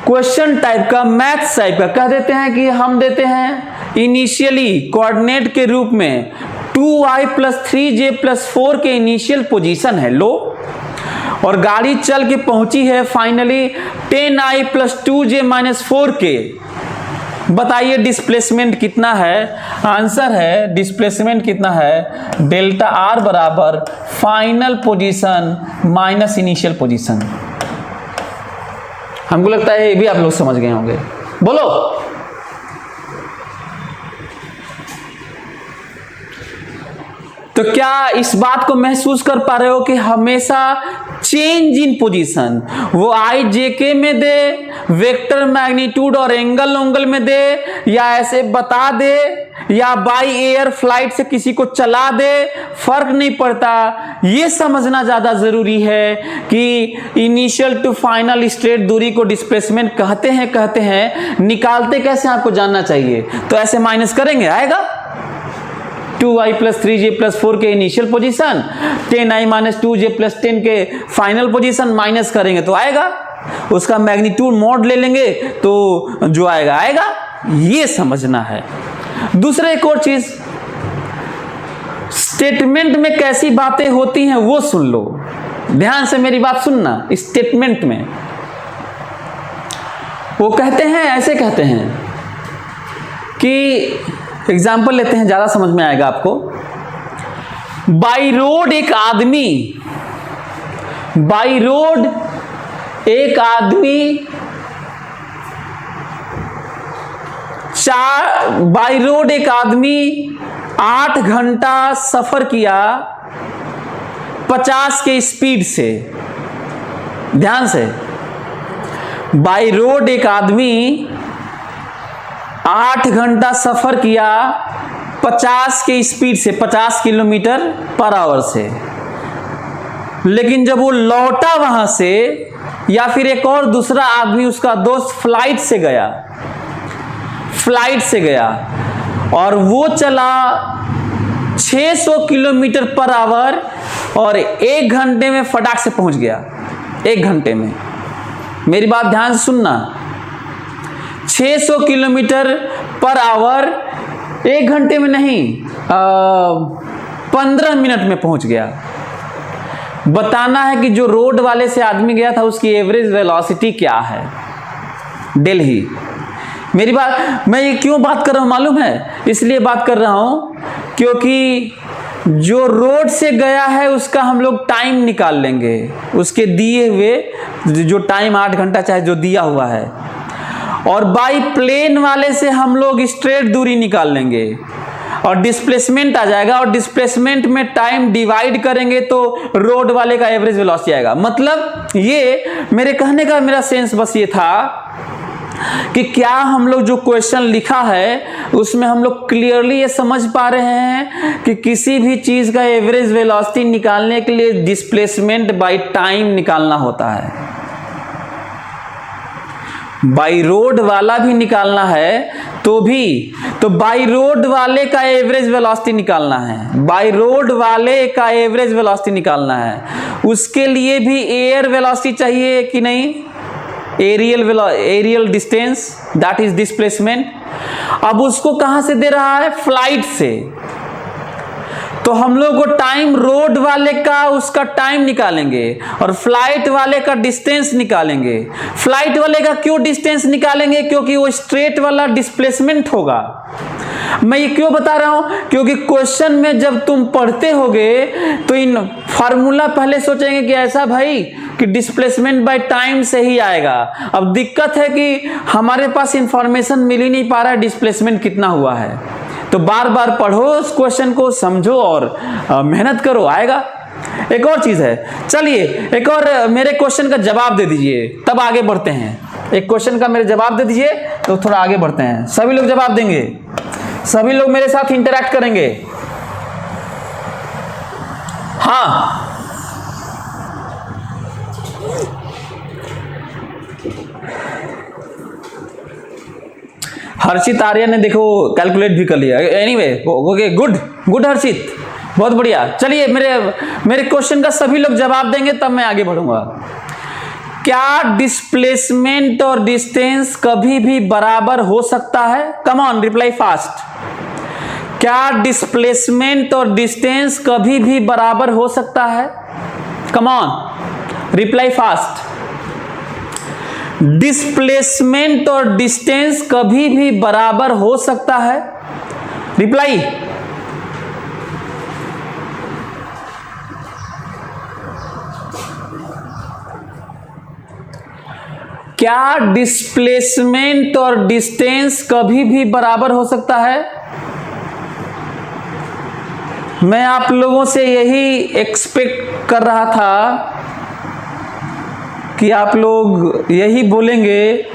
क्वेश्चन टाइप का, मैथ्स टाइप का कह देते हैं कि हम देते हैं इनिशियली कोऑर्डिनेट के रूप में 2i + 3j + 4 के इनिशियल पोजीशन है लो, और गाड़ी चल के पहुंची है फाइनली 10i + 2j - 4 के। बताइए डिस्प्लेसमेंट कितना है? आंसर है डिस्प्लेसमेंट कितना है, डेल्टा आर बराबर final position minus initial position. हमको लगता है ये भी आप लोग समझ गए होंगे। बोलो तो क्या इस बात को महसूस कर पा रहे हो कि हमेशा चेंज इन पोजीशन वो आई जे के में दे, वेक्टर मैग्नीट्यूड और एंगल में दे, या ऐसे बता दे, या बाई एयर फ्लाइट से किसी को चला दे, फर्क नहीं पड़ता। ये समझना ज्यादा जरूरी है कि इनिशियल टू फाइनल स्ट्रेट दूरी को डिस्प्लेसमेंट कहते हैं, निकालते कैसे आपको जानना चाहिए। तो ऐसे माइनस करेंगे, आएगा 2i + 3j + 4 के इनिशियल पोजीशन, 10i - 2j + 10 के फाइनल पोजीशन माइनस करेंगे तो आएगा, उसका मैग्नीट्यूड मॉड ले लेंगे तो जो आएगा। ये समझना है। दूसरा एक और चीज, स्टेटमेंट में कैसी बातें होती हैं वो सुन लो, ध्यान से मेरी बात सुनना। स्टेटमेंट में वो कहते हैं, ऐसे कहते हैं कि एग्जाम्पल लेते हैं, ज्यादा समझ में आएगा आपको। बाई रोड एक आदमी बाई रोड एक आदमी 8 घंटा सफर किया 50 के स्पीड से। ध्यान से, बाई रोड एक आदमी 8 घंटा सफर किया 50 के स्पीड से, 50 km/h से। लेकिन जब वो लौटा वहां से, या फिर एक और दूसरा आदमी उसका दोस्त फ्लाइट से गया और वो चला 600 km/h और 1 घंटे में फटाक से पहुंच गया। 1 घंटे में, मेरी बात ध्यान से सुनना, 600 km/h 1 घंटे में नहीं, 15 मिनट में पहुंच गया। बताना है कि जो रोड वाले से आदमी गया था उसकी एवरेज वेलोसिटी क्या है। दिल्ली, मेरी बात, मैं ये क्यों बात कर रहा हूं मालूम है? इसलिए बात कर रहा हूं क्योंकि जो रोड से गया है उसका हम लोग टाइम निकाल लेंगे, उसके दिए हुए जो टाइम 8 घंटा चाहे जो दिया हुआ है, और बाई प्लेन वाले से हम लोग स्ट्रेट दूरी निकाल लेंगे और डिस्प्लेसमेंट आ जाएगा, और डिस्प्लेसमेंट में टाइम डिवाइड करेंगे तो रोड वाले का एवरेज वेलोसिटी आएगा। मतलब ये मेरे कहने का मेरा सेंस बस ये था कि क्या हम लोग जो क्वेश्चन लिखा है उसमें हम लोग क्लियरली ये समझ पा रहे हैं कि किसी भी चीज का एवरेज वेलोसिटी निकालने के लिए डिस्प्लेसमेंट बाय टाइम निकालना होता है। बाई रोड वाला भी निकालना है तो बाई रोड वाले का एवरेज वेलोसिटी निकालना है, बाई रोड वाले का एवरेज वेलोसिटी निकालना है। उसके लिए भी एयर वेलोसिटी चाहिए कि नहीं, aerial distance, that is displacement. अब उसको कहां से दे रहा है? फ्लाइट से। तो हम लोग को टाइम रोड वाले का उसका टाइम निकालेंगे और फ्लाइट वाले का डिस्टेंस निकालेंगे। फ्लाइट वाले का क्यों डिस्टेंस निकालेंगे? क्योंकि वो स्ट्रेट वाला डिस्प्लेसमेंट होगा। मैं ये क्यों बता रहा हूं? क्योंकि क्वेश्चन में जब तुम पढ़ते होगे तो इन फार्मूला पहले सोचेंगे कि ऐसा भाई कि डिस्प्लेसमेंट बाय टाइम से ही आएगा। अब दिक्कत है कि हमारे पास इंफॉर्मेशन मिल ही नहीं पा रहा है डिस्प्लेसमेंट कितना हुआ है। तो बार बार पढ़ो उस क्वेश्चन को, समझो और मेहनत करो, आएगा। एक और चीज है, चलिए एक और मेरे क्वेश्चन का जवाब दे दीजिए, तब आगे बढ़ते हैं। एक क्वेश्चन का मेरे जवाब दे दीजिए तो थोड़ा आगे बढ़ते हैं। सभी लोग जवाब देंगे, सभी लोग मेरे साथ इंटरैक्ट करेंगे। हाँ, हर्षित आर्य ने देखो कैलकुलेट भी कर लिया। एनीवे, ओके, गुड हर्षित, बहुत बढ़िया। चलिए मेरे क्वेश्चन का सभी लोग जवाब देंगे तब मैं आगे बढ़ूंगा। क्या डिस्प्लेसमेंट और डिस्टेंस कभी भी बराबर हो सकता है? Come on, reply fast. क्या डिस्प्लेसमेंट और डिस्टेंस कभी भी बराबर हो सकता है? Come on, reply fast. Displacement और डिस्टेंस कभी भी बराबर हो सकता है? रिप्लाई। क्या डिस्प्लेसमेंट और डिस्टेंस कभी भी बराबर हो सकता है? मैं आप लोगों से यही एक्सपेक्ट कर रहा था कि आप लोग यही बोलेंगे।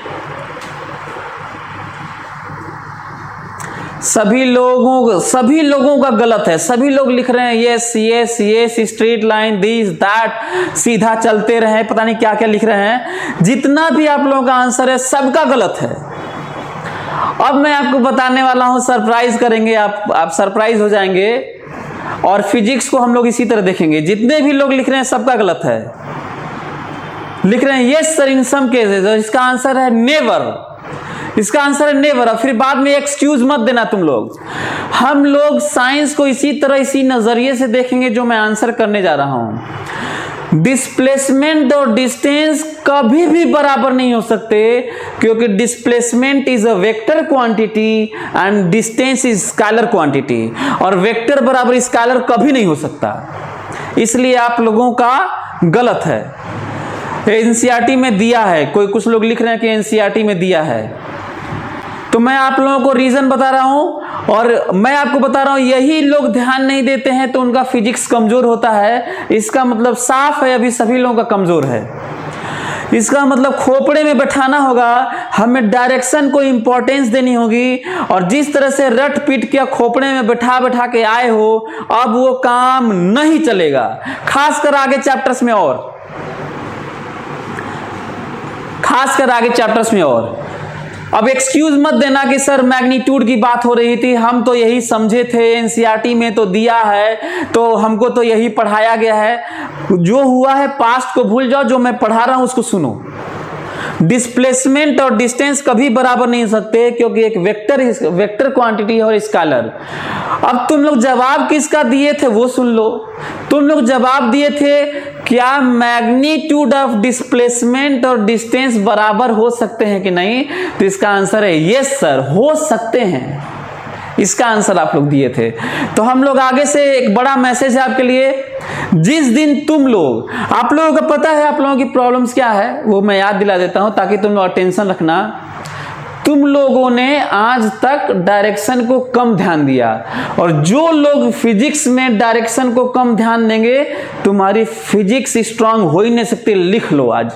सभी लोगों का गलत है। सभी लोग लिख रहे हैं yes yes yes, straight line, this that, सीधा चलते रहे, पता नहीं क्या क्या लिख रहे हैं। जितना भी आप लोगों का आंसर है सबका गलत है। अब मैं आपको बताने वाला हूं, सरप्राइज करेंगे आप सरप्राइज हो जाएंगे। और फिजिक्स को हम लोग इसी तरह देखेंगे। जितने भी लोग लिख रहे हैं सबका गलत है। लिख रहे हैं यस सर इन सम केसेस, इसका आंसर है नेवर। इसका आंसर है नेवर। और फिर बाद में एक्सक्यूज मत देना तुम लोग। हम लोग साइंस को इसी तरह, इसी नजरिए से देखेंगे जो मैं आंसर करने जा रहा हूं। डिस्प्लेसमेंट और डिस्टेंस कभी भी बराबर नहीं हो सकते, क्योंकि displacement is a vector quantity and distance is scalar quantity. और वेक्टर बराबर स्केलर कभी नहीं हो सकता। इसलिए आप लोगों का गलत है। एनसीईआरटी में दिया है, कुछ लोग लिख रहे हैं कि एनसीईआरटी में दिया है। तो मैं आप लोगों को रीजन बता रहा हूं और मैं आपको बता रहा हूं यही लोग ध्यान नहीं देते हैं तो उनका फिजिक्स कमजोर होता है। इसका मतलब साफ है अभी सभी लोगों का कमजोर है। इसका मतलब खोपड़े में बैठाना होगा, हमें डायरेक्शन को इंपॉर्टेंस देनी होगी। और जिस तरह से रट पीट के खोपड़े में बैठा बैठा के आए हो, अब वो काम नहीं चलेगा, खासकर आगे चैप्टर्स में। और खासकर आगे चैप्टर्स में। और अब एक्सक्यूज मत देना कि सर मैग्नीट्यूड की बात हो रही थी, हम तो यही समझे थे, एनसीईआरटी में तो दिया है तो हमको तो यही पढ़ाया गया है। जो हुआ है पास्ट को भूल जाओ, जो मैं पढ़ा रहा हूं उसको सुनो। डिस्प्लेसमेंट और डिस्टेंस कभी बराबर नहीं हो सकते, क्योंकि एक वेक्टर क्वांटिटी है और स्केलर। अब तुम लोग जवाब किसका दिए थे वो सुन लो। तुम लोग जवाब दिए थे क्या मैग्नीट्यूड ऑफ डिस्प्लेसमेंट और डिस्टेंस बराबर हो सकते हैं कि नहीं? तो इसका आंसर है यस सर, हो सकते हैं। इसका आंसर आप लोग दिए थे। तो हम लोग आगे से एक बड़ा मैसेज है आपके लिए। जिस दिन आप लोगों को पता है आप लोगों की प्रॉब्लम्स क्या है, वो मैं याद दिला देता हूं ताकि तुम लोग अटेंशन रखना। तुम लोगों ने आज तक डायरेक्शन को कम ध्यान दिया, और जो लोग फिजिक्स में डायरेक्शन को कम ध्यान देंगे, तुम्हारी फिजिक्स स्ट्रांग हो ही नहीं सकती। लिख लो आज।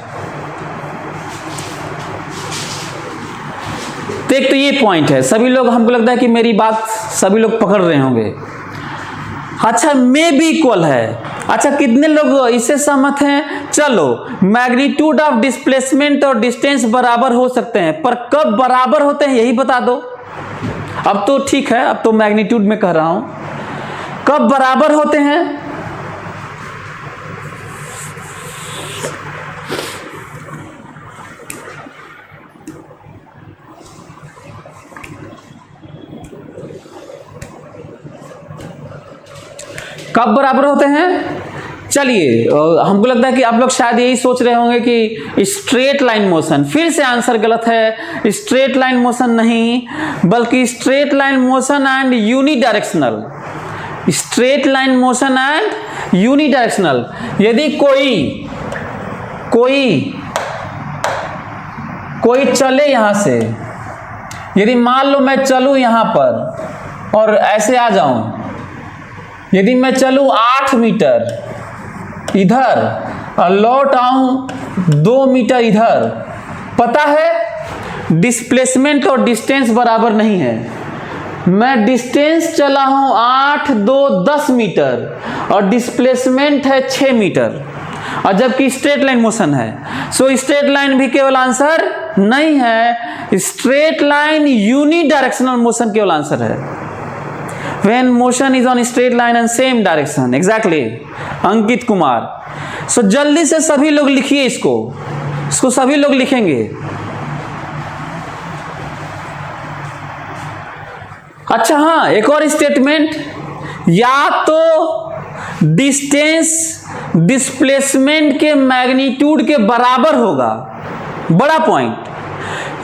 तो एक तो ये पॉइंट है, सभी लोग, हमको लगता है कि मेरी बात सभी लोग पकड़ रहे होंगे। अच्छा, मे भी इक्वल है। अच्छा, कितने लोग इससे सहमत हैं? चलो, मैग्नीट्यूड ऑफ डिस्प्लेसमेंट और डिस्टेंस बराबर हो सकते हैं, पर कब बराबर होते हैं यही बता दो। अब तो ठीक है, अब तो मैग्नीट्यूड में कह रहा हूं, कब बराबर होते हैं? कब बराबर होते हैं? चलिए, हमको लगता है कि आप लोग शायद यही सोच रहे होंगे कि स्ट्रेट लाइन मोशन। फिर से आंसर गलत है। स्ट्रेट लाइन मोशन नहीं, बल्कि straight line motion and unidirectional. Straight line motion and unidirectional. यदि कोई चले यहां से, यदि मान लो मैं चलूं यहां पर और ऐसे आ जाऊं, यदि मैं चलूं 8 मीटर इधर और लौट आऊं 2 मीटर इधर, पता है डिस्प्लेसमेंट और डिस्टेंस बराबर नहीं है। मैं डिस्टेंस चला हूं 8, 2, 10 मीटर और डिस्प्लेसमेंट है 6 मीटर, और जबकि स्ट्रेट लाइन मोशन है। सो स्ट्रेट लाइन भी केवल आंसर नहीं है, स्ट्रेट लाइन यूनिडायरेक्शनल मोशन केवल आंसर है। When motion is on straight line and same direction, exactly Ankit Kumar. So जल्दी से सभी लोग लिखिए इसको सभी लोग लिखेंगे। अच्छा हाँ, एक और स्टेटमेंट, या तो डिस्टेंस डिस्प्लेसमेंट के मैग्नीट्यूड के बराबर होगा, बड़ा पॉइंट,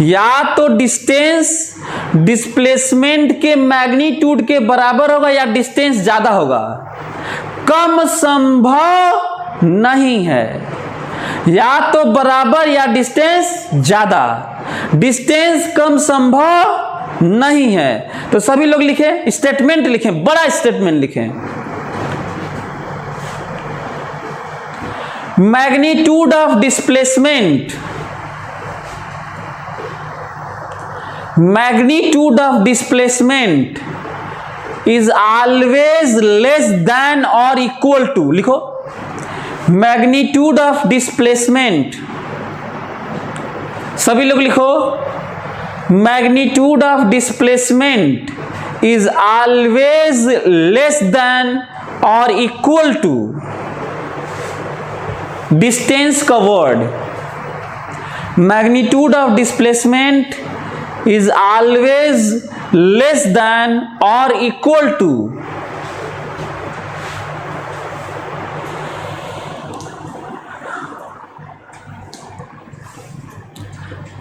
या तो डिस्टेंस डिस्प्लेसमेंट के मैग्नीट्यूड के बराबर होगा या डिस्टेंस ज्यादा होगा, कम संभव नहीं है। या तो बराबर या डिस्टेंस ज्यादा, डिस्टेंस कम संभव नहीं है। तो सभी लोग लिखें, स्टेटमेंट लिखें, बड़ा स्टेटमेंट लिखें। Magnitude of displacement, magnitude of displacement is always less than or equal to, लिखो magnitude of displacement, सभी लोग लिखो magnitude of displacement is always less than or equal to distance covered। magnitude of displacement is always less than or equal to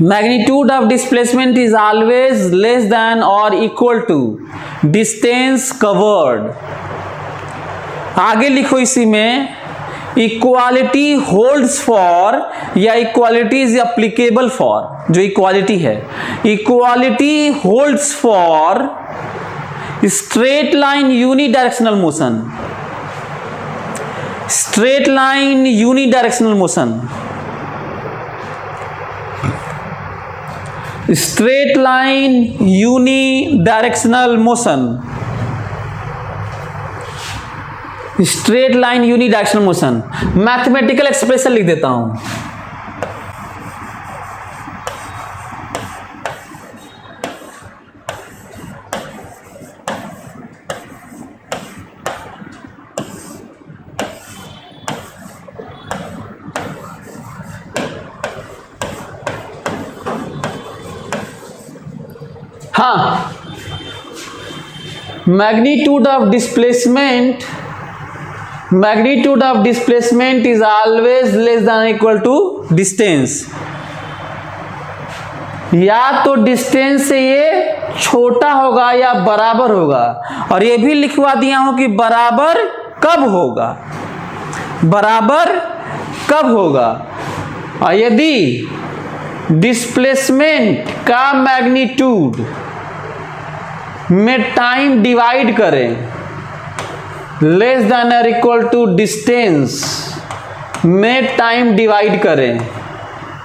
magnitude of displacement is always less than or equal to distance covered। आगे लिखो इसी में, इक्वालिटी होल्ड्स फॉर या इक्वालिटी इज एप्लीकेबल फॉर, जो इक्वालिटी है, equality holds for straight line unidirectional motion, straight line unidirectional motion, straight line unidirectional motion, straight line unidirectional motion. Mathematical expression लिख देता हूं, हाँ, magnitude of displacement, magnitude of displacement is always less than equal to distance। या तो डिस्टेंस से ये छोटा होगा या बराबर होगा, और ये भी लिखवा दिया हूं कि बराबर कब होगा, बराबर कब होगा। और यदि डिस्प्लेसमेंट का मैग्नीट्यूड में टाइम डिवाइड करें, लेस देन और इक्वल टू डिस्टेंस में टाइम डिवाइड करें,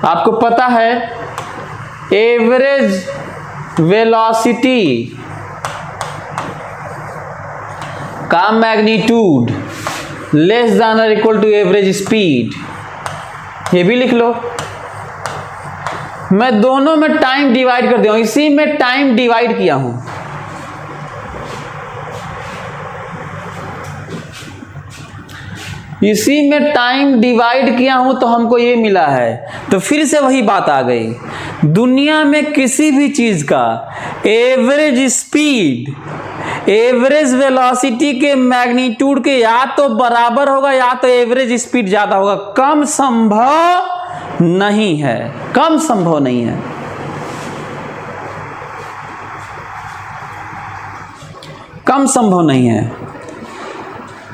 आपको पता है एवरेज वेलोसिटी का मैग्नीट्यूड लेस देन और इक्वल टू एवरेज स्पीड, ये भी लिख लो। मैं दोनों में टाइम डिवाइड कर दिया हूं, इसी में टाइम डिवाइड किया हूं, इसी में टाइम डिवाइड किया हूं तो हमको ये मिला है। तो फिर से वही बात आ गई, दुनिया में किसी भी चीज का एवरेज स्पीड एवरेज वेलोसिटी के मैग्नीट्यूड के या तो बराबर होगा या तो एवरेज स्पीड ज्यादा होगा, कम संभव नहीं है, कम संभव नहीं है। कम संभव नहीं है।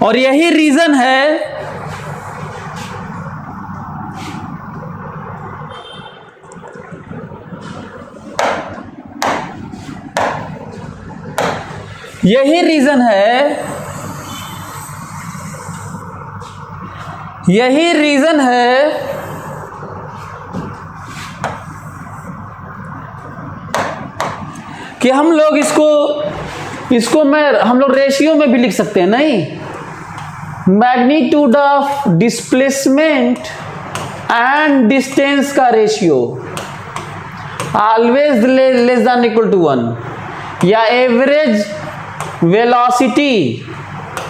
और यही रीजन है यही रीजन है कि हम लोग इसको हम लोग रेशियो में भी लिख सकते हैं, नहीं, magnitude of displacement and distance का ratio always less than equal to 1, या average velocity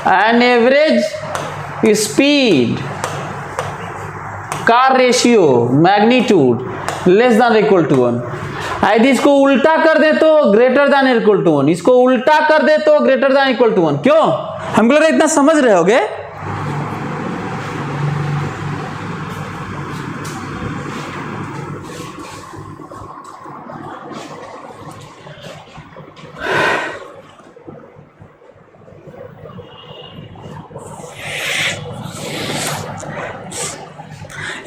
and average speed का ratio magnitude less than equal to 1। यदि इसको उल्टा कर दे तो ग्रेटर देन इक्वल टू 1, इसको उल्टा कर दे तो ग्रेटर देन इक्वल टू 1। क्यों? हम लोग इतना समझ रहे होगे।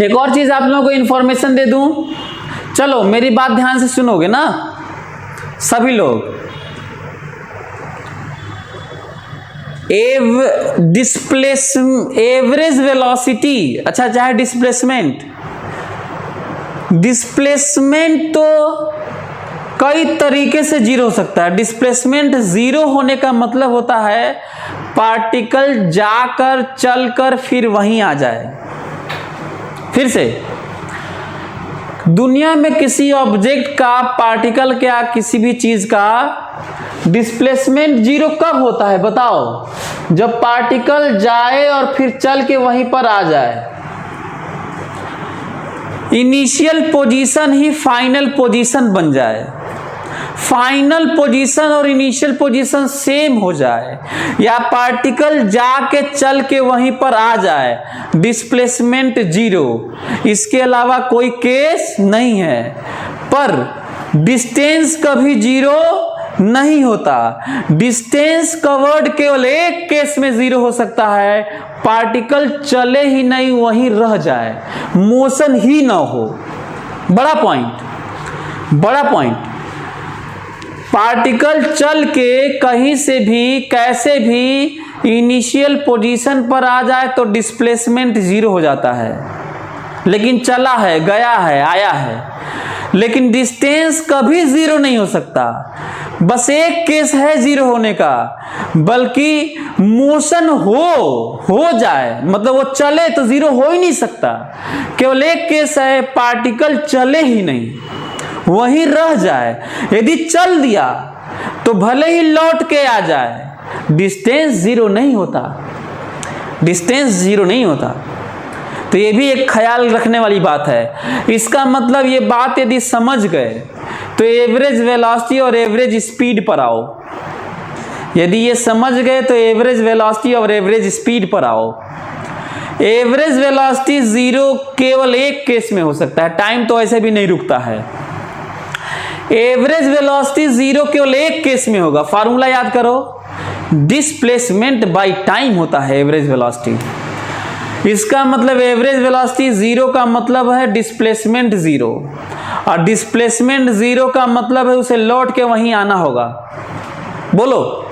एक और चीज आप लोगों को इंफॉर्मेशन दे दूं, चलो मेरी बात ध्यान से सुनोगे ना सभी लोग। एवरेज वेलोसिटी, अच्छा चाहे डिस्प्लेसमेंट तो कई तरीके से जीरो हो सकता है। डिस्प्लेसमेंट जीरो होने का मतलब होता है पार्टिकल जाकर चलकर फिर वहीं आ जाए। फिर से, दुनिया में किसी ऑब्जेक्ट का, पार्टिकल का, किसी भी चीज का डिस्प्लेसमेंट जीरो कब होता है बताओ? जब पार्टिकल जाए और फिर चल के वहीं पर आ जाए। इनिशियल पोजीशन ही फाइनल पोजीशन बन जाए, फाइनल पोजीशन और इनिशियल पोजीशन सेम हो जाए, या पार्टिकल जाके चल के वहीं पर आ जाए, डिस्प्लेसमेंट जीरो। इसके अलावा कोई केस नहीं है। पर डिस्टेंस कभी जीरो नहीं होता। डिस्टेंस कवर्ड केवल एक केस में जीरो हो सकता है, पार्टिकल चले ही नहीं वहीं रह जाए, मोशन ही ना हो। बड़ा पॉइंट। पार्टिकल चल के कहीं से भी कैसे भी इनिशियल पोजीशन पर आ जाए तो डिस्प्लेसमेंट जीरो हो जाता है। लेकिन चला है, गया है, आया है, लेकिन डिस्टेंस कभी जीरो नहीं हो सकता। बस एक केस है जीरो होने का, बल्कि मोशन हो जाए, मतलब वो चले तो जीरो हो ही नहीं सकता। केवल एक केस है, पार्टिकल चले ही नहीं, वहीं रह जाए। यदि चल दिया तो भले ही लौट के आ जाए, डिस्टेंस जीरो नहीं होता। तो ये भी एक ख्याल रखने वाली बात है। इसका मतलब ये बात यदि समझ गए तो एवरेज वेलोसिटी और एवरेज स्पीड पर आओ। यदि ये समझ गए तो एवरेज वेलोसिटी और एवरेज स्पीड पर आओ। एवरेज वेलोसिटी जीरो केवल एक केस में हो सकता है, टाइम तो ऐसे भी नहीं रुकता है। एवरेज वेलोसिटी जीरो केवल एक केस में होगा, फार्मूला याद करो, डिस्प्लेसमेंट बाय टाइम होता है एवरेज वेलोसिटी। इसका मतलब एवरेज वेलोसिटी जीरो का मतलब है डिस्प्लेसमेंट जीरो, और डिस्प्लेसमेंट जीरो का मतलब है उसे लौट के वहीं आना होगा। बोलो,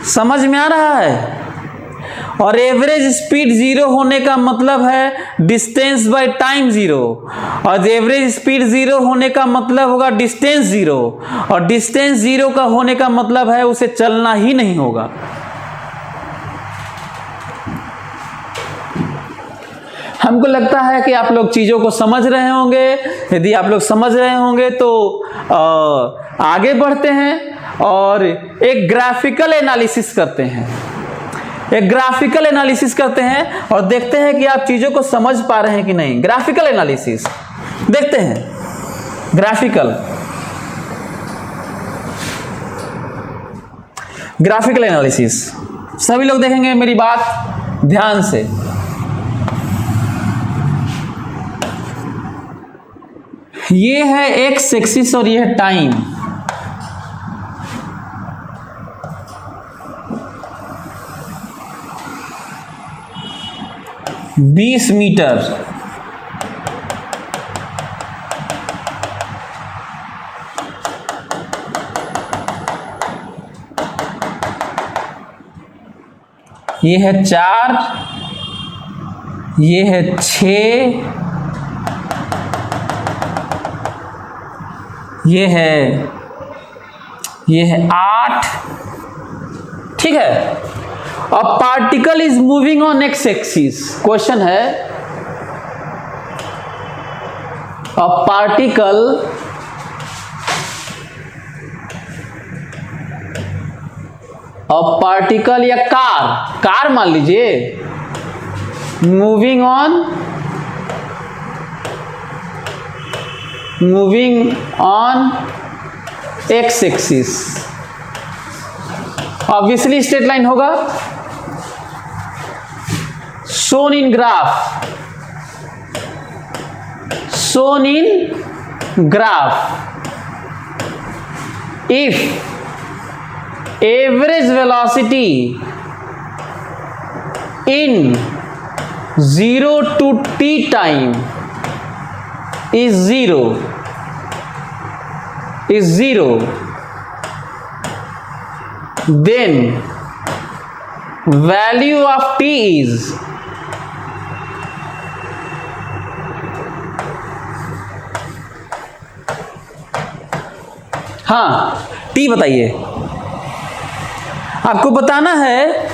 समझ में आ रहा है? और एवरेज स्पीड जीरो होने का मतलब है डिस्टेंस बाय टाइम जीरो, और एवरेज स्पीड जीरो होने का मतलब होगा डिस्टेंस जीरो, और डिस्टेंस जीरो का होने का मतलब है उसे चलना ही नहीं होगा। हमको लगता है कि आप लोग चीजों को समझ रहे होंगे। यदि आप लोग समझ रहे होंगे तो आगे बढ़ते हैं और एक ग्राफिकल एनालिसिस करते हैं। और देखते हैं कि आप चीजों को समझ पा रहे हैं कि नहीं। ग्राफिकल एनालिसिस देखते हैं। ग्राफिकल एनालिसिस सभी लोग देखेंगे, मेरी बात ध्यान से। ये है एक्स एक्सिस और ये है टाइम। बीस मीटर, ये है 4, ये है 6, ये है 8। ठीक है। अब particle is moving on x axis. Question है, अ पार्टिकल अ पार्टिकल या कार मान लीजिए moving on x axis, obviously straight line होगा। shown in graph if average velocity in 0 to t time is zero, then value of t is हाँ टी बताइए। आपको बताना है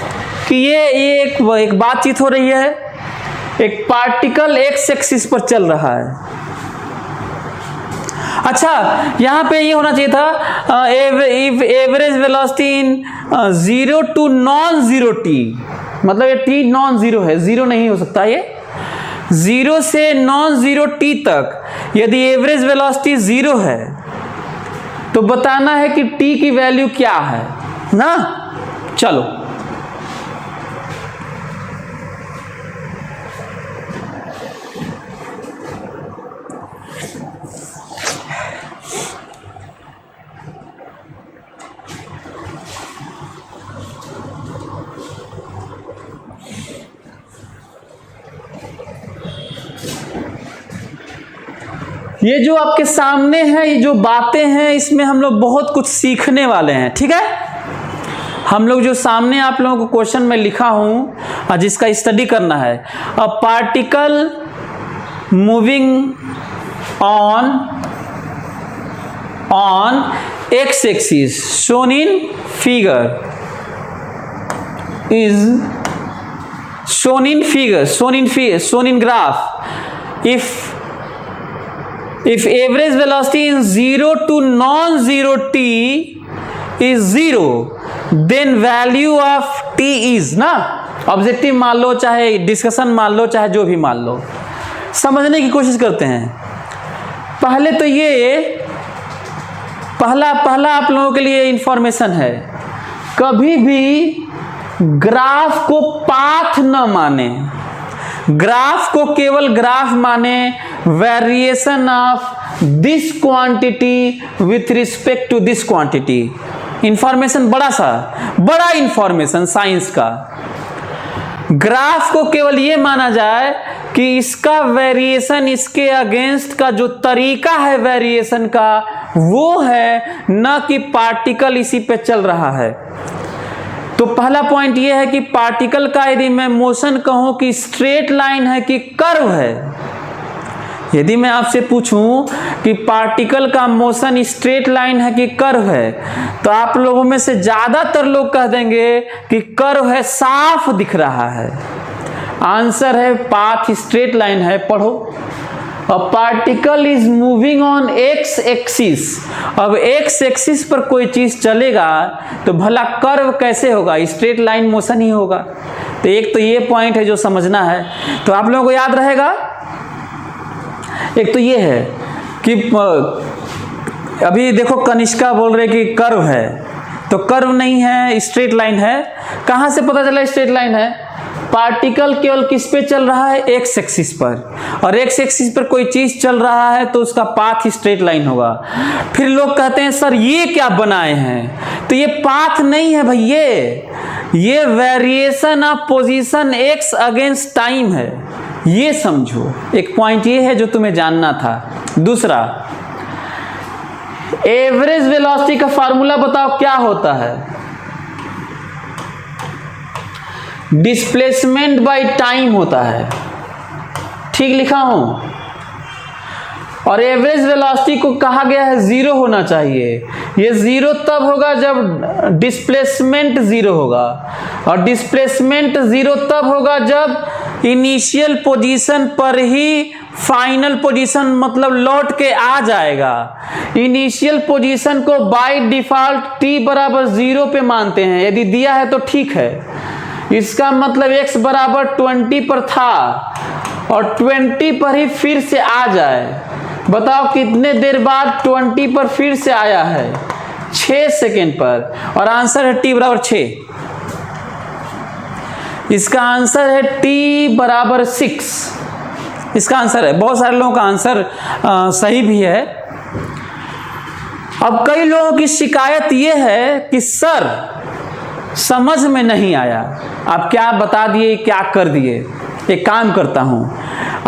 कि ये एक बातचीत हो रही है, एक पार्टिकल एक्स एक्सिस पर चल रहा है। अच्छा यहाँ पे ये होना चाहिए था average velocity in 0 to non-zero t, मतलब ये t नॉन जीरो है, जीरो नहीं हो सकता। ये 0 से non-zero t तक यदि एवरेज वेलोसिटी 0 है तो बताना है कि t की वैल्यू क्या है ना। चलो ये जो आपके सामने है, ये जो बातें हैं, इसमें हम लोग बहुत कुछ सीखने वाले हैं। ठीक है, हम लोग जो सामने आप लोगों को क्वेश्चन में लिखा हूं जिसका स्टडी करना है, a particle moving on x axis shown in figure is shown in graph if average velocity in 0 to non-zero t is 0 then value of t is ना, ऑब्जेक्टिव मान लो, चाहे डिस्कशन मान लो, चाहे जो भी मान लो, समझने की कोशिश करते हैं। पहले तो ये पहला आप लोगों के लिए इंफॉर्मेशन है, कभी भी ग्राफ को पाथ न माने, ग्राफ को केवल ग्राफ माने, variation of this quantity with respect to this quantity. Information बड़ा इंफॉर्मेशन साइंस का। ग्राफ को केवल ये माना जाए कि इसका वेरिएशन, इसके अगेंस्ट का जो तरीका है वेरिएशन का वो है, न कि पार्टिकल इसी पे चल रहा है। तो पहला पॉइंट ये है कि पार्टिकल का यदि मैं मोशन कहूं कि स्ट्रेट लाइन है कि कर्व है, यदि मैं आपसे पूछूं कि पार्टिकल का मोशन स्ट्रेट लाइन है कि कर्व है, तो आप लोगों में से ज्यादातर लोग कह देंगे कि कर्व है, साफ दिख रहा है। आंसर है पाथ स्ट्रेट लाइन है। पढ़ो, a particle is moving on x axis. अब एक्स एक्सिस पर कोई चीज चलेगा तो भला कर्व कैसे होगा? स्ट्रेट लाइन मोशन ही होगा। तो एक तो ये पॉइंट है जो समझना है, तो आप लोगों को याद रहेगा। एक तो ये है कि अभी देखो कनिष्का बोल रहे कि कर्व है, तो कर्व नहीं है, स्ट्रेट लाइन है। कहां से पता चला स्ट्रेट लाइन है? पार्टिकल केवल किस पे चल रहा है? एक्स एक्सिस पर, और एक्स एक्सिस पर कोई चीज चल रहा है तो उसका पाथ स्ट्रेट लाइन होगा। फिर लोग कहते हैं सर ये क्या बनाए हैं? तो ये पाथ नहीं है भाई, ये variation of position x against time है, ये समझो। एक पॉइंट ये है जो तुम्हें जानना था। दूसरा, एवरेज वेलोसिटी का फार्मूला बताओ क्या होता है? डिस्प्लेसमेंट बाय टाइम होता है। ठीक लिखा हूं? और एवरेज वेलोसिटी को कहा गया है जीरो होना चाहिए। ये जीरो तब होगा जब डिस्प्लेसमेंट जीरो होगा, और डिस्प्लेसमेंट जीरो तब होगा जब इनिशियल पोजीशन पर ही फाइनल पोजीशन मतलब लौट के आ जाएगा। इनिशियल पोजीशन को बाय डिफॉल्ट t बराबर 0 पे मानते हैं, यदि दिया है तो ठीक है। इसका मतलब x बराबर 20 पर था और 20 पर ही फिर से आ जाए। बताओ कितने देर बाद 20 पर फिर से आया है? 6 सेकेंड पर, और आंसर है t बराबर 6। इसका आंसर है t बराबर 6। इसका आंसर है, बहुत सारे लोगों का आंसर सही भी है। अब कई लोगों की शिकायत यह है कि सर समझ में नहीं आया, आप क्या बता दिए, क्या कर दिए। एक काम करता हूं,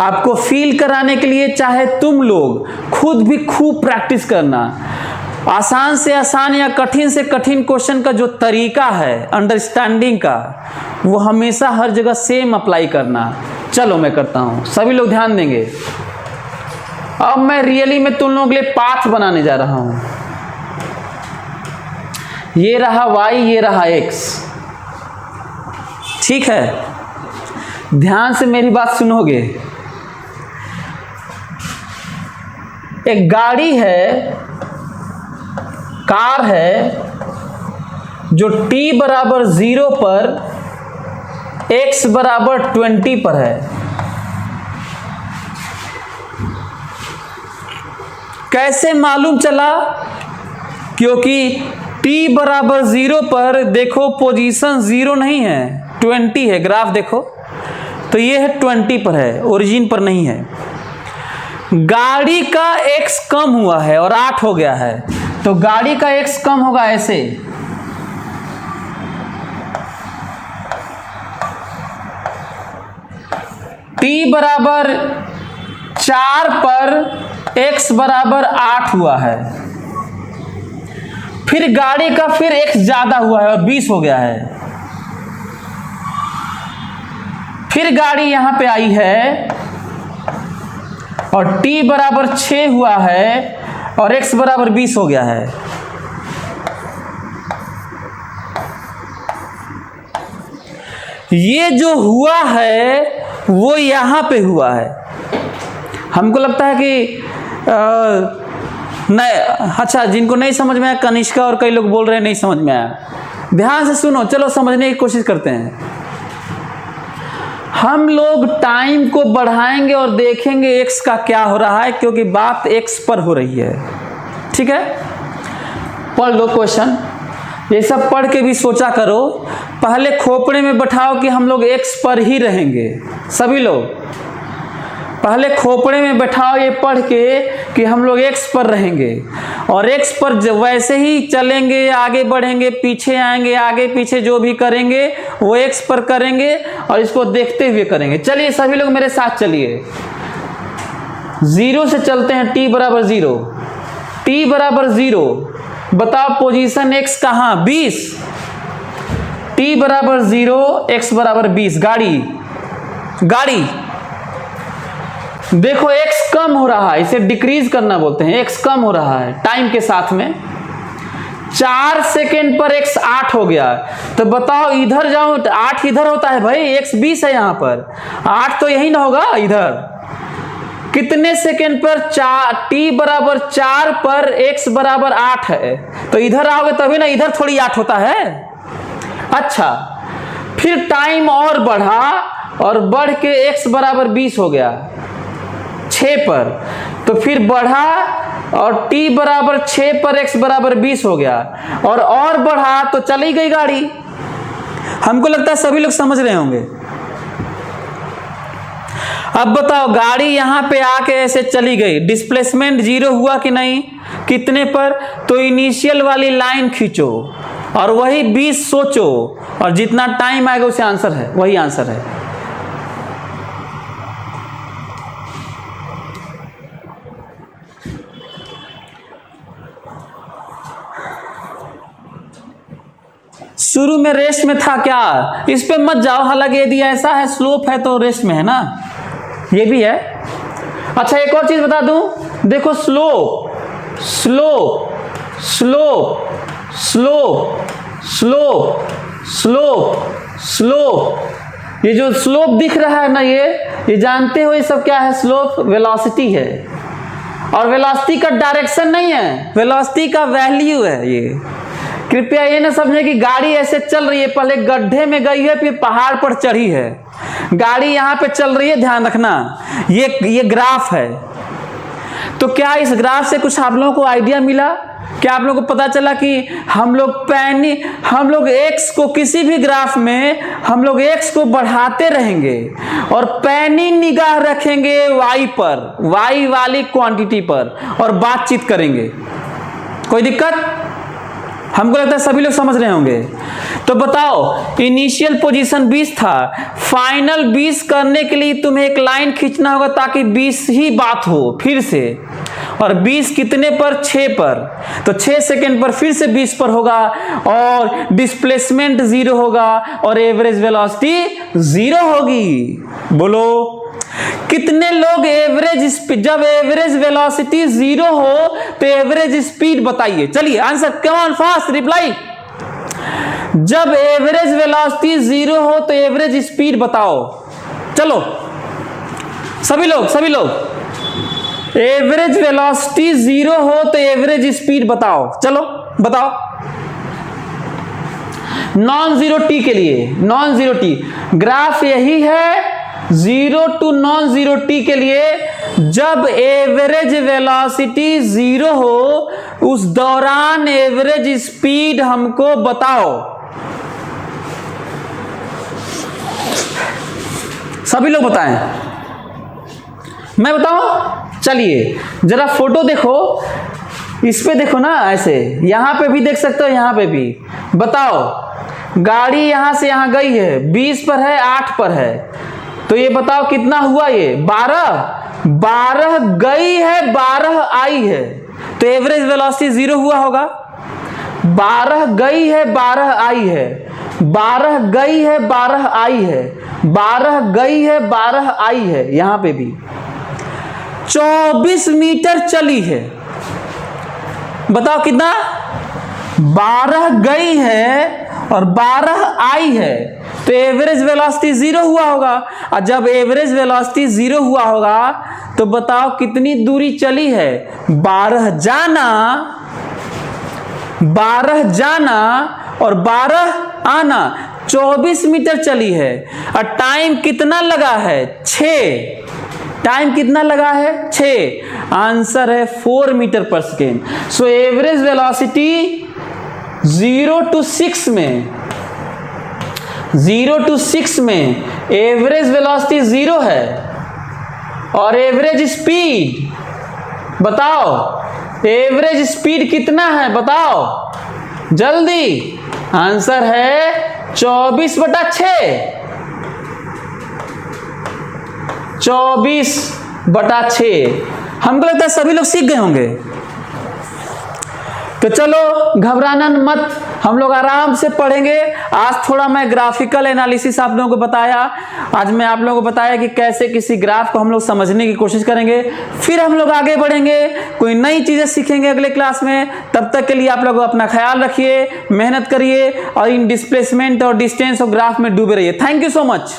आपको फील कराने के लिए चाहे तुम लोग खुद भी खूब प्रैक्टिस करना। आसान से आसान या कठिन से कठिन क्वेश्चन का जो तरीका है अंडरस्टैंडिंग का, वो हमेशा हर जगह सेम अप्लाई करना। चलो मैं करता हूं, सभी लोग ध्यान देंगे। अब मैं रियली में तुम लोगों के लिए पाथ बनाने जा रहा हूं। ये रहा y, ये रहा x, ठीक है? ध्यान से मेरी बात सुनोगे। एक गाड़ी है, कार है, जो t बराबर 0 पर x बराबर 20 पर है। कैसे मालूम चला? क्योंकि t बराबर 0 पर देखो पोजीशन 0 नहीं है, 20 है। ग्राफ देखो तो ये है 20 पर है, ओरिजिन पर नहीं है। गाड़ी का x कम हुआ है और 8 हो गया है, तो गाड़ी का x कम होगा ऐसे। t बराबर 4 पर x बराबर 8 हुआ है। फिर गाड़ी का फिर x ज्यादा हुआ है और 20 हो गया है। फिर गाड़ी यहां पे आई है और t बराबर 6 हुआ है और x बराबर 20 हो गया है। ये जो हुआ है वो यहां पे हुआ है। हमको लगता है कि नहीं, अच्छा, जिनको नहीं समझ में आया, कनिष्का और कई लोग बोल रहे हैं नहीं समझ में आया। ध्यान से सुनो, चलो समझने की कोशिश करते हैं। हम लोग टाइम को बढ़ाएंगे और देखेंगे x का क्या हो रहा है, क्योंकि बात x पर हो रही है। ठीक है, पढ़ लो क्वेश्चन, ये सब पढ़ के भी सोचा करो। पहले खोपड़े में बैठाओ कि हम लोग x पर ही रहेंगे। सभी लोग पहले खोपड़े में बैठाओ ये पढ़ के कि हम लोग x पर रहेंगे, और x पर वैसे ही चलेंगे, आगे बढ़ेंगे, पीछे आएंगे, आगे पीछे जो भी करेंगे वो x पर करेंगे और इसको देखते हुए करेंगे। चलिए सभी लोग मेरे साथ चलिए, 0 से चलते हैं। t बराबर 0, t बराबर 0, बताओ पोजीशन x कहाँ? 20। t बराबर 0, x बराबर 20। गाड़ी देखो x कम हो रहा है, इसे डिक्रीज करना बोलते हैं। x कम हो रहा है टाइम के साथ में। 4 सेकेंड पर x 8 हो गया, तो बताओ इधर जाओ, 8 इधर होता है भाई, x 20 है यहाँ पर, 8 तो यही ना होगा इधर। कितने सेकेंड पर? 4, t बराबर 4 पर x बराबर 8 है, तो इधर आओगे तभी ना, इधर थोड़ी 8 होता है। अच्छा, फिर टाइम और बढ़ा और बढ़ के x बराबर 20 हो गया 6 पर, तो फिर बढ़ा और t बराबर 6 पर x बराबर 20 हो गया, और बढ़ा तो चली गई गाड़ी। हमको लगता है सभी लोग समझ रहे होंगे। अब बताओ, गाड़ी यहां पे आके ऐसे चली गई, डिस्प्लेसमेंट 0 हुआ कि नहीं? कितने पर? तो इनिशियल वाली लाइन खींचो और वही 20 सोचो, और जितना टाइम आएगा उसे आंसर है, वही आंसर है। शुरू में रेस्ट में था क्या? इस पे मत जाओ, हालांकि यदि ऐसा है स्लोप है तो रेस्ट में है ना, ये भी है। अच्छा, एक और चीज बता दूं, देखो slope slope slope slope slope slope slope, ये जो स्लोप दिख रहा है ना, ये जानते हो ये सब क्या है? स्लोप वेलोसिटी है। और वेलोसिटी का डायरेक्शन नहीं है, वेलोसिटी का वैल्यू है ये। कृपया ये ना समझे कि गाड़ी ऐसे चल रही है, पहले गड्ढे में गई है फिर पहाड़ पर चढ़ी है। गाड़ी यहाँ पे चल रही है, ध्यान रखना। ये ग्राफ है। तो क्या इस ग्राफ से कुछ आप लोगों को आइडिया मिला? क्या आप लोगों को पता चला कि हम लोग एक्स को किसी भी ग्राफ में हम लोग एक्स को बढ़ाते रहेंगे और पैनी निगाह रखेंगे वाई पर, वाई वाली क्वांटिटी पर, और बातचीत करेंगे। कोई दिक्कत? हमको लगता है सभी लोग समझ रहे होंगे। तो बताओ, इनिशियल पोजीशन 20 था, फाइनल 20 करने के लिए तुम्हें एक लाइन खींचना होगा ताकि 20 ही बात हो फिर से। और 20 कितने पर? 6 पर। तो 6 सेकंड पर फिर से 20 पर होगा और डिस्प्लेसमेंट 0 होगा और एवरेज वेलोसिटी 0 होगी। बोलो कितने लोग एवरेज स्पीड, जब एवरेज वेलोसिटी 0 हो तो एवरेज स्पीड बताइए। चलिए answer, come on fast reply. जब एवरेज वेलोसिटी 0 हो तो एवरेज स्पीड बताओ। चलो सभी लोग एवरेज वेलोसिटी 0 हो तो एवरेज स्पीड बताओ। चलो बताओ। नॉन जीरो टी के लिए, नॉन जीरो टी ग्राफ यही है। 0 टू नॉन जीरो टी के लिए जब एवरेज वेलोसिटी 0 हो उस दौरान एवरेज स्पीड हमको बताओ। सभी लोग बताएं। मैं बताऊं? चलिए जरा फोटो देखो, इस पे देखो ना, ऐसे यहां पे भी देख सकते हो, यहां पे भी। बताओ, गाड़ी यहां से यहां गई है, 20 पर है, 8 पर है, तो ये बताओ कितना हुआ? ये 12 गई है, 12 आई है, तो एवरेज वेलोसिटी 0 हुआ होगा। 12 गई है, 12 आई है, 12 गई है, 12 आई है, 12 गई है, 12 आई है। यहां पे भी 24 मीटर चली है। बताओ कितना? 12 गई है और 12 आई है, तो एवरेज वेलोसिटी 0 हुआ होगा। और जब एवरेज वेलोसिटी 0 हुआ होगा तो बताओ कितनी दूरी चली है? 12 जाना और 12 आना, 24 मीटर चली है। और टाइम कितना लगा है? 6। टाइम कितना लगा है? 6। आंसर है 4 मीटर पर second. So average velocity 0 to 6 में, 0 टू 6 में एवरेज वेलोसिटी 0 है। और एवरेज स्पीड बताओ, एवरेज स्पीड कितना है? बताओ जल्दी। आंसर है 24/6। 24/6। हमको लगता है सभी लोग सीख गए होंगे। तो चलो घबराना मत, हम लोग आराम से पढ़ेंगे। आज थोड़ा मैं ग्राफिकल एनालिसिस आप लोगों को बताया। आज मैं आप लोगों को बताया कि कैसे किसी ग्राफ को हम लोग समझने की कोशिश करेंगे, फिर हम लोग आगे बढ़ेंगे, कोई नई चीजें सीखेंगे अगले क्लास में। तब तक के लिए आप लोग अपना ख्याल रखिए, मेहनत करिए और इन डिस्प्लेसमेंट और डिस्टेंस और ग्राफ में डूबे रहिए। Thank you so much.